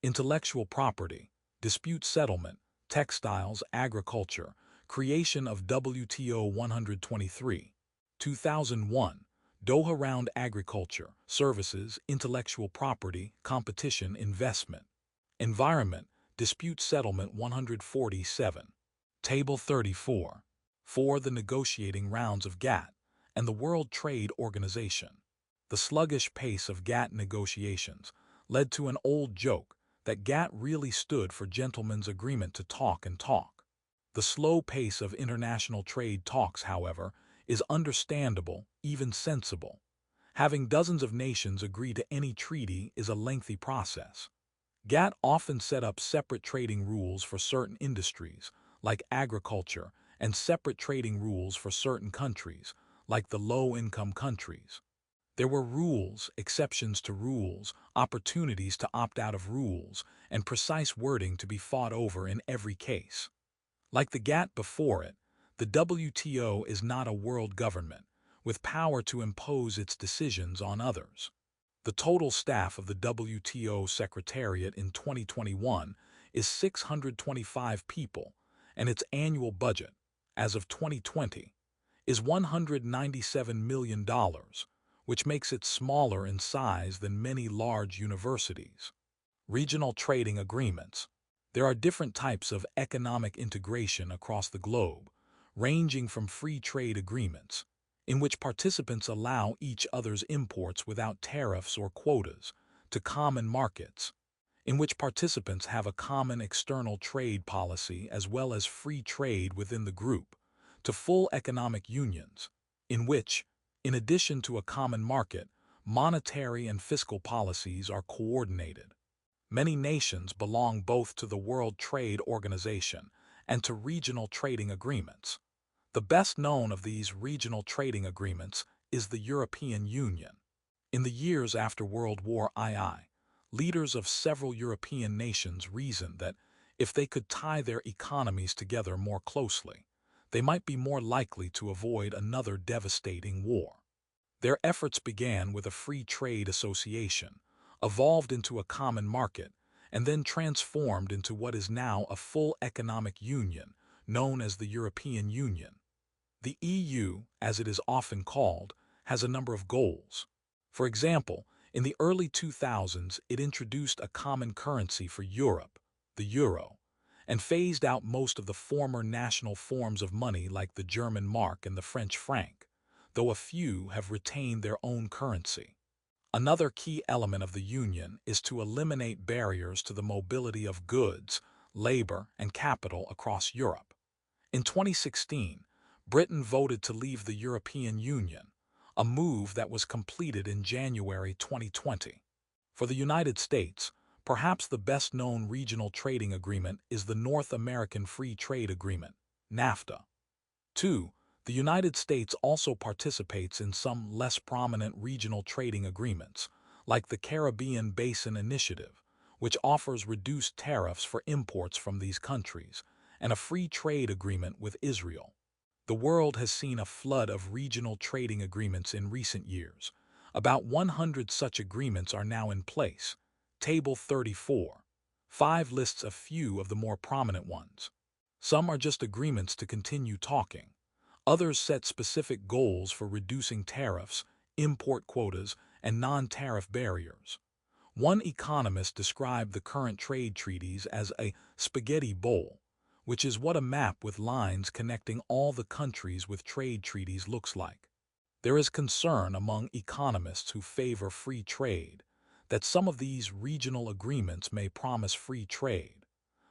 Intellectual property, dispute settlement, textiles, agriculture, creation of WTO 123. 2001, Doha round agriculture, services, intellectual property, competition, investment. Environment, dispute settlement 147. Table 34. For the negotiating rounds of GATT and the World Trade Organization. The sluggish pace of GATT negotiations led to an old joke that GATT really stood for Gentlemen's Agreement to talk and talk. The slow pace of international trade talks, however, is understandable, even sensible. Having dozens of nations agree to any treaty is a lengthy process. GATT often set up separate trading rules for certain industries, like agriculture, and separate trading rules for certain countries, like the low-income countries. There were rules, exceptions to rules, opportunities to opt out of rules, and precise wording to be fought over in every case. Like the GATT before it, the WTO is not a world government, with power to impose its decisions on others. The total staff of the WTO Secretariat in 2021 is 625 people, and its annual budget, as of 2020, is $197 million, which makes it smaller in size than many large universities. Regional trading agreements. There are different types of economic integration across the globe, ranging from free trade agreements, in which participants allow each other's imports without tariffs or quotas, to common markets, in which participants have a common external trade policy as well as free trade within the group, to full economic unions, in which, in addition to a common market, monetary and fiscal policies are coordinated. Many nations belong both to the World Trade Organization and to regional trading agreements. The best known of these regional trading agreements is the European Union. In the years after World War II, leaders of several European nations reasoned that if they could tie their economies together more closely, they might be more likely to avoid another devastating war. Their efforts began with a free trade association, evolved into a common market, and then transformed into what is now a full economic union known as the European Union. The EU, as it is often called, has a number of goals. For example, in the early 2000s, it introduced a common currency for Europe, the euro, and phased out most of the former national forms of money like the German mark and the French franc, though a few have retained their own currency. Another key element of the Union is to eliminate barriers to the mobility of goods, labor, and capital across Europe. In 2016, Britain voted to leave the European Union, a move that was completed in January 2020. For the United States, perhaps the best-known regional trading agreement is the North American Free Trade Agreement, NAFTA. 2. The United States also participates in some less prominent regional trading agreements, like the Caribbean Basin Initiative, which offers reduced tariffs for imports from these countries, and a free trade agreement with Israel. The world has seen a flood of regional trading agreements in recent years. About 100 such agreements are now in place. Table 34. 5 lists a few of the more prominent ones. Some are just agreements to continue talking. Others set specific goals for reducing tariffs, import quotas, and non-tariff barriers. One economist described the current trade treaties as a spaghetti bowl, which is what a map with lines connecting all the countries with trade treaties looks like. There is concern among economists who favor free trade that some of these regional agreements may promise free trade,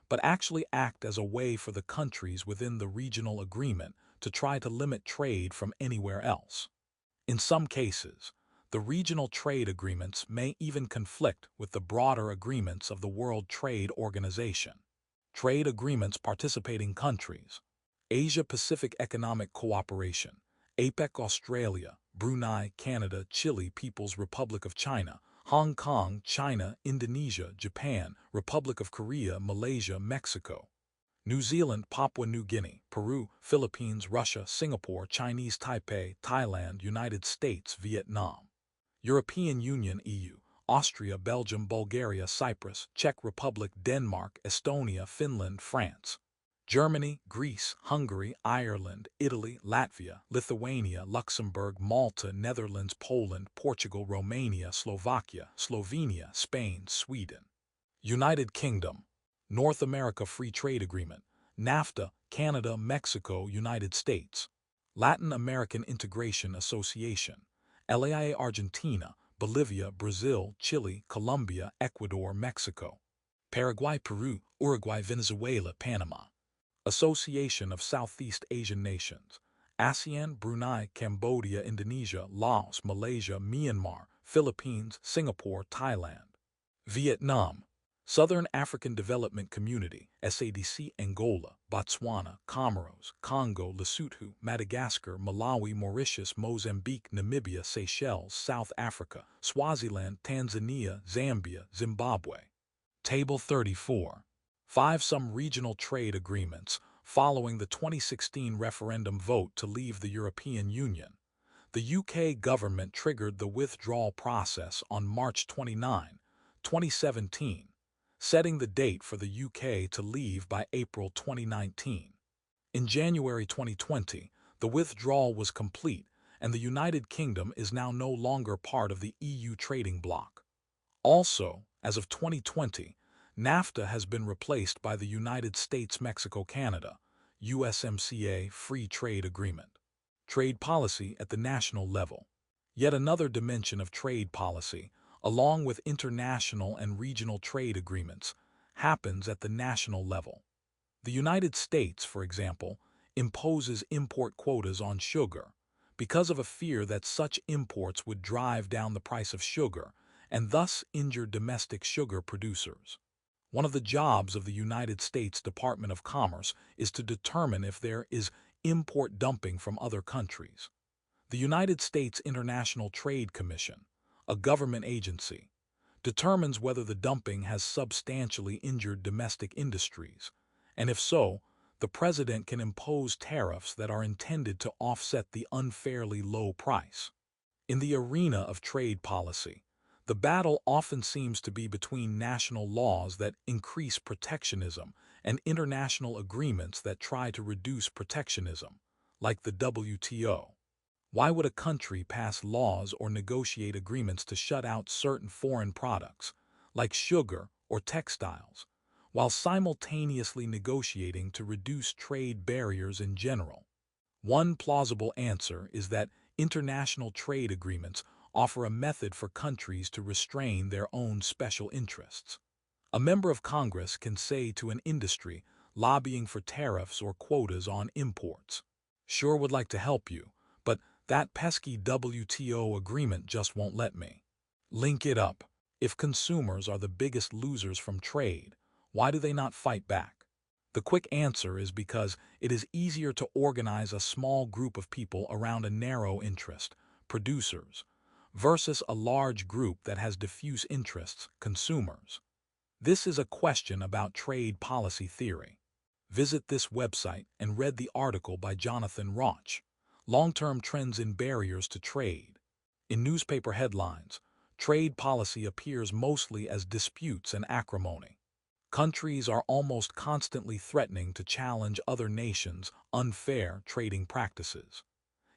but actually act as a way for the countries within the regional agreement to try to limit trade from anywhere else. In some cases, the regional trade agreements may even conflict with the broader agreements of the World Trade Organization. Trade agreements participating countries: Asia-Pacific Economic Cooperation, APEC Australia, Brunei, Canada, Chile, People's Republic of China, Hong Kong, China, Indonesia, Japan, Republic of Korea, Malaysia, Mexico. New Zealand, Papua New Guinea, Peru, Philippines, Russia, Singapore, Chinese Taipei, Thailand, United States, Vietnam. European Union (EU), Austria, Belgium, Bulgaria, Cyprus, Czech Republic, Denmark, Estonia, Finland, France. Germany, Greece, Hungary, Ireland, Italy, Latvia, Lithuania, Luxembourg, Malta, Netherlands, Poland, Portugal, Romania, Slovakia, Slovenia, Spain, Sweden. United Kingdom. North America Free Trade Agreement, NAFTA, Canada, Mexico, United States. Latin American Integration Association, LAIA, Argentina, Bolivia, Brazil, Chile, Colombia, Ecuador, Mexico. Paraguay, Peru, Uruguay, Venezuela, Panama. Association of Southeast Asian Nations, ASEAN, Brunei, Cambodia, Indonesia, Laos, Malaysia, Myanmar, Philippines, Singapore, Thailand. Vietnam. Southern African Development Community, SADC, Angola, Botswana, Comoros, Congo, Lesotho, Madagascar, Malawi, Mauritius, Mozambique, Namibia, Seychelles, South Africa, Swaziland, Tanzania, Zambia, Zimbabwe. Table 34. 5. Some regional trade agreements. Following the 2016 referendum vote to leave the European Union, the UK government triggered the withdrawal process on March 29, 2017, setting the date for the UK to leave by April 2019. In January 2020, the withdrawal was complete, and the United Kingdom is now no longer part of the EU trading bloc. Also, as of 2020, NAFTA has been replaced by the United States-Mexico-Canada, USMCA Free Trade Agreement. Trade policy at the national level. Yet another dimension of trade policy, along with international and regional trade agreements, happens at the national level. The United States, for example, imposes import quotas on sugar because of a fear that such imports would drive down the price of sugar and thus injure domestic sugar producers. One of the jobs of the United States Department of Commerce is to determine if there is import dumping from other countries. The United States International Trade Commission, a government agency, determines whether the dumping has substantially injured domestic industries, and if so, the president can impose tariffs that are intended to offset the unfairly low price. In the arena of trade policy, the battle often seems to be between national laws that increase protectionism and international agreements that try to reduce protectionism, like the WTO. Why would a country pass laws or negotiate agreements to shut out certain foreign products, like sugar or textiles, while simultaneously negotiating to reduce trade barriers in general? One plausible answer is that international trade agreements offer a method for countries to restrain their own special interests. A member of Congress can say to an industry lobbying for tariffs or quotas on imports, "Sure would like to help you, but that pesky WTO agreement just won't let me." Link it up. If consumers are the biggest losers from trade, why do they not fight back? The quick answer is because it is easier to organize a small group of people around a narrow interest, producers, versus a large group that has diffuse interests, consumers. This is a question about trade policy theory. Visit this website and read the article by Jonathan Rauch, Long-Term Trends in Barriers to Trade. In newspaper headlines, trade policy appears mostly as disputes and acrimony. Countries are almost constantly threatening to challenge other nations' unfair trading practices.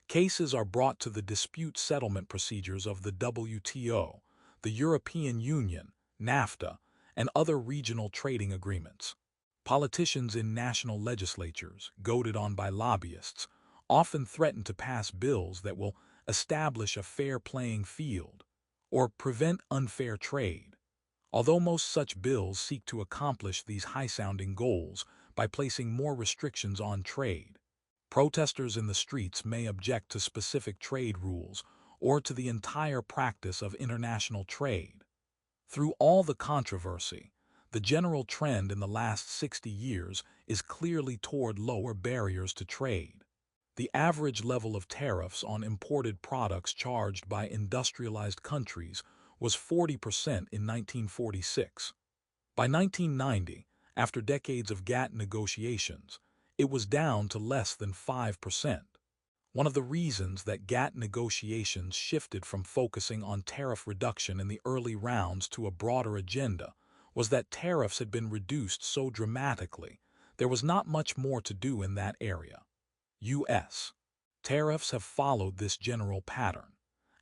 Cases are brought to the dispute settlement procedures of the WTO, the European Union, NAFTA, and other regional trading agreements. Politicians in national legislatures, goaded on by lobbyists, often threaten to pass bills that will establish a fair playing field or prevent unfair trade. Although most such bills seek to accomplish these high-sounding goals by placing more restrictions on trade, protesters in the streets may object to specific trade rules or to the entire practice of international trade. Through all the controversy, the general trend in the last 60 years is clearly toward lower barriers to trade. The average level of tariffs on imported products charged by industrialized countries was 40% in 1946. By 1990, after decades of GATT negotiations, it was down to less than 5%. One of the reasons that GATT negotiations shifted from focusing on tariff reduction in the early rounds to a broader agenda was that tariffs had been reduced so dramatically, there was not much more to do in that area. U.S. tariffs have followed this general pattern.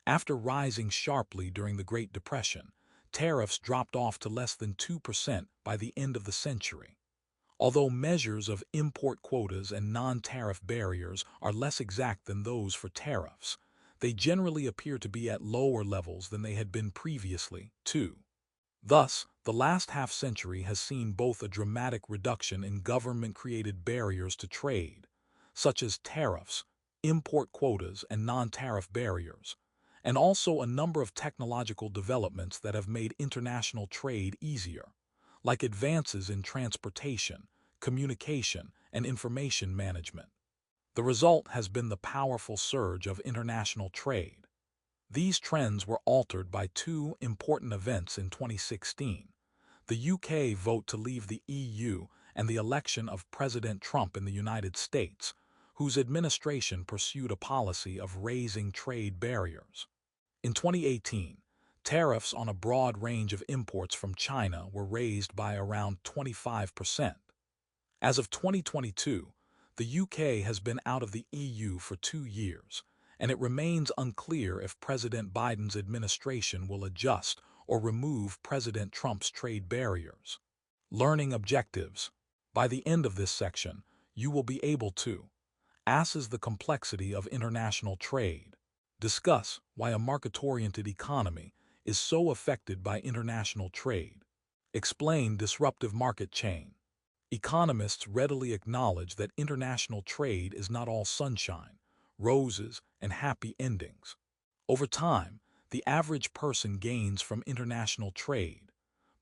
After rising sharply during the Great Depression, tariffs dropped off to less than 2% by the end of the century. Although measures of import quotas and non-tariff barriers are less exact than those for tariffs, they generally appear to be at lower levels than they had been previously, too. Thus, the last half-century has seen both a dramatic reduction in government-created barriers to trade, such as tariffs, import quotas, and non-tariff barriers, and also a number of technological developments that have made international trade easier, like advances in transportation, communication, and information management. The result has been the powerful surge of international trade. These trends were altered by two important events in 2016: the UK vote to leave the EU and the election of President Trump in the United States, whose administration pursued a policy of raising trade barriers. In 2018, tariffs on a broad range of imports from China were raised by around 25%. As of 2022, the UK has been out of the EU for 2 years, and it remains unclear if President Biden's administration will adjust or remove President Trump's trade barriers. Learning objectives. By the end of this section, you will be able to assess the complexity of international trade, discuss why a market-oriented economy is so affected by international trade, explain disruptive market chain. Economists readily acknowledge that international trade is not all sunshine, roses, and happy endings. Over time, the average person gains from international trade,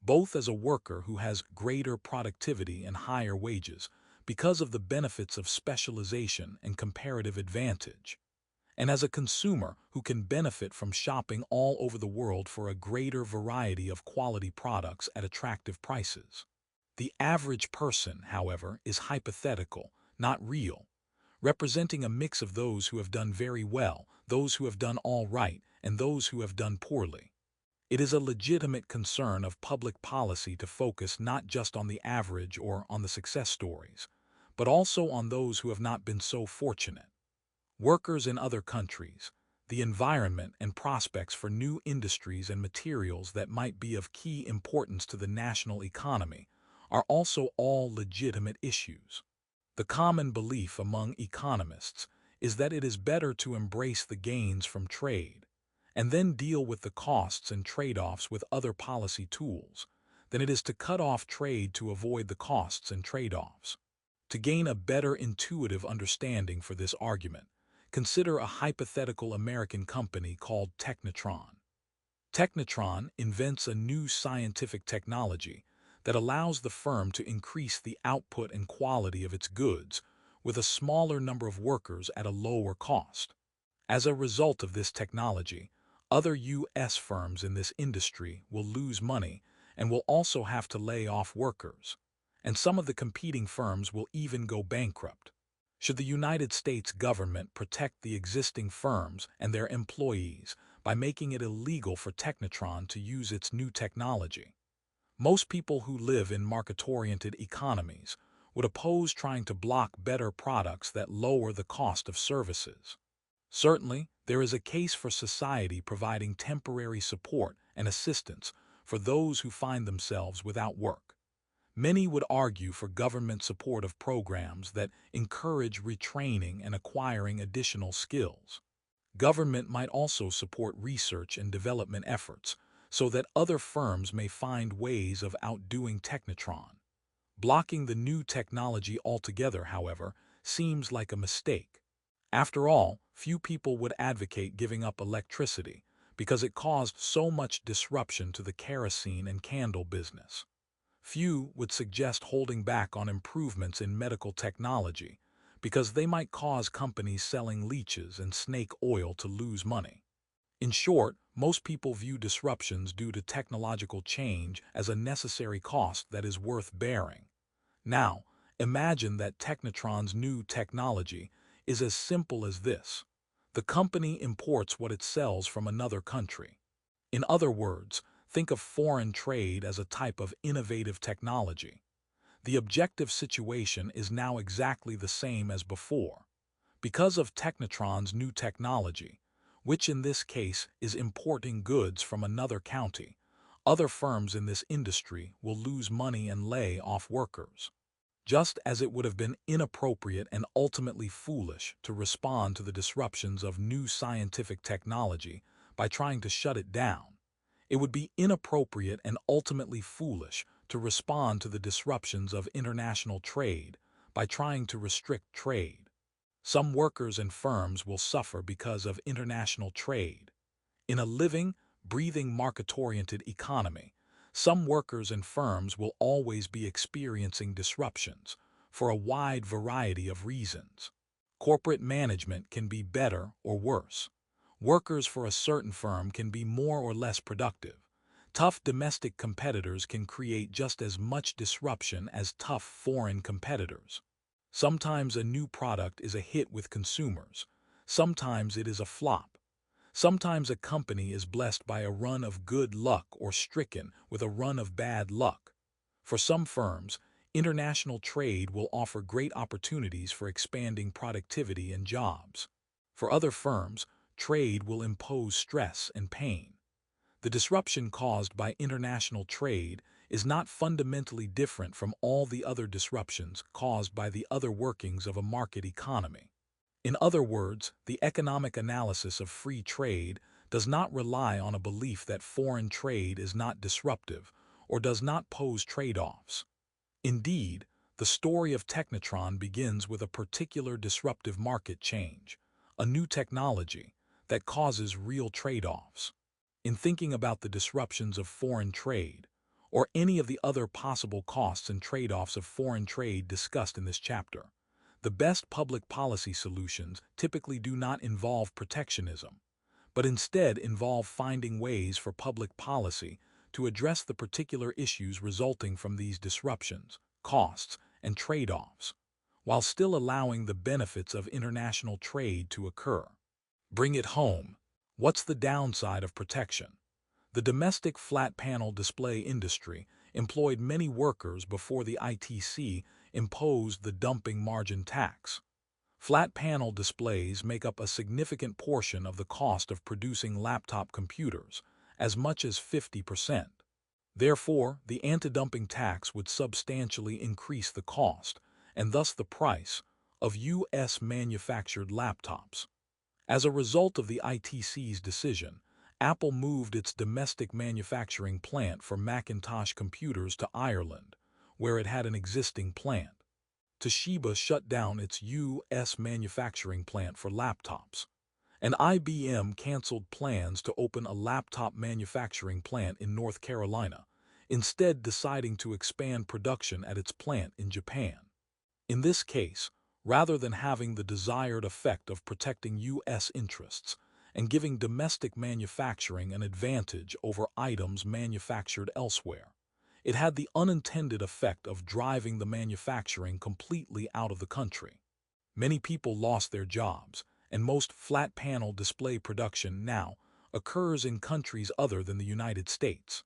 both as a worker who has greater productivity and higher wages because of the benefits of specialization and comparative advantage, and as a consumer who can benefit from shopping all over the world for a greater variety of quality products at attractive prices. The average person, however, is hypothetical, not real, representing a mix of those who have done very well, those who have done all right, and those who have done poorly. It is a legitimate concern of public policy to focus not just on the average or on the success stories, but also on those who have not been so fortunate. Workers in other countries, the environment and prospects for new industries and materials that might be of key importance to the national economy are also all legitimate issues. The common belief among economists is that it is better to embrace the gains from trade and then deal with the costs and trade-offs with other policy tools than it is to cut off trade to avoid the costs and trade-offs. To gain a better intuitive understanding for this argument, consider a hypothetical American company called Technotron. Technotron invents a new scientific technology that allows the firm to increase the output and quality of its goods with a smaller number of workers at a lower cost. As a result of this technology, other U.S. firms in this industry will lose money and will also have to lay off workers, and some of the competing firms will even go bankrupt. Should the United States government protect the existing firms and their employees by making it illegal for Technotron to use its new technology? Most people who live in market-oriented economies would oppose trying to block better products that lower the cost of services. Certainly, there is a case for society providing temporary support and assistance for those who find themselves without work. Many would argue for government support of programs that encourage retraining and acquiring additional skills. Government might also support research and development efforts so that other firms may find ways of outdoing Technotron. Blocking the new technology altogether, however, seems like a mistake. After all, few people would advocate giving up electricity because it caused so much disruption to the kerosene and candle business. Few would suggest holding back on improvements in medical technology because they might cause companies selling leeches and snake oil to lose money. In short, most people view disruptions due to technological change as a necessary cost that is worth bearing. Now, imagine that Technotron's new technology is as simple as this. The company imports what it sells from another country. In other words, think of foreign trade as a type of innovative technology. The objective situation is now exactly the same as before. Because of Technotron's new technology, which in this case is importing goods from another county, other firms in this industry will lose money and lay off workers. Just as it would have been inappropriate and ultimately foolish to respond to the disruptions of new scientific technology by trying to shut it down, it would be inappropriate and ultimately foolish to respond to the disruptions of international trade by trying to restrict trade. Some workers and firms will suffer because of international trade. In a living, breathing, market-oriented economy, some workers and firms will always be experiencing disruptions for a wide variety of reasons. Corporate management can be better or worse. Workers for a certain firm can be more or less productive. Tough domestic competitors can create just as much disruption as tough foreign competitors. Sometimes a new product is a hit with consumers. Sometimes it is a flop. Sometimes a company is blessed by a run of good luck or stricken with a run of bad luck. For some firms, international trade will offer great opportunities for expanding productivity and jobs. For other firms, trade will impose stress and pain. The disruption caused by international trade is not fundamentally different from all the other disruptions caused by the other workings of a market economy. In other words, the economic analysis of free trade does not rely on a belief that foreign trade is not disruptive or does not pose trade-offs. Indeed, the story of Technotron begins with a particular disruptive market change, a new technology that causes real trade-offs. In thinking about the disruptions of foreign trade, or any of the other possible costs and trade-offs of foreign trade discussed in this chapter, the best public policy solutions typically do not involve protectionism, but instead involve finding ways for public policy to address the particular issues resulting from these disruptions, costs, and trade-offs, while still allowing the benefits of international trade to occur. Bring it home. What's the downside of protection? The domestic flat panel display industry employed many workers before the ITC imposed the dumping margin tax. Flat panel displays make up a significant portion of the cost of producing laptop computers, as much as 50%. Therefore, the anti-dumping tax would substantially increase the cost, and thus the price, of U.S. manufactured laptops. As a result of the ITC's decision, Apple moved its domestic manufacturing plant for Macintosh computers to Ireland, where it had an existing plant. Toshiba shut down its U.S. manufacturing plant for laptops, and IBM canceled plans to open a laptop manufacturing plant in North Carolina, instead deciding to expand production at its plant in Japan. In this case, rather than having the desired effect of protecting U.S. interests and giving domestic manufacturing an advantage over items manufactured elsewhere, it had the unintended effect of driving the manufacturing completely out of the country. Many people lost their jobs, and most flat panel display production now occurs in countries other than the United States.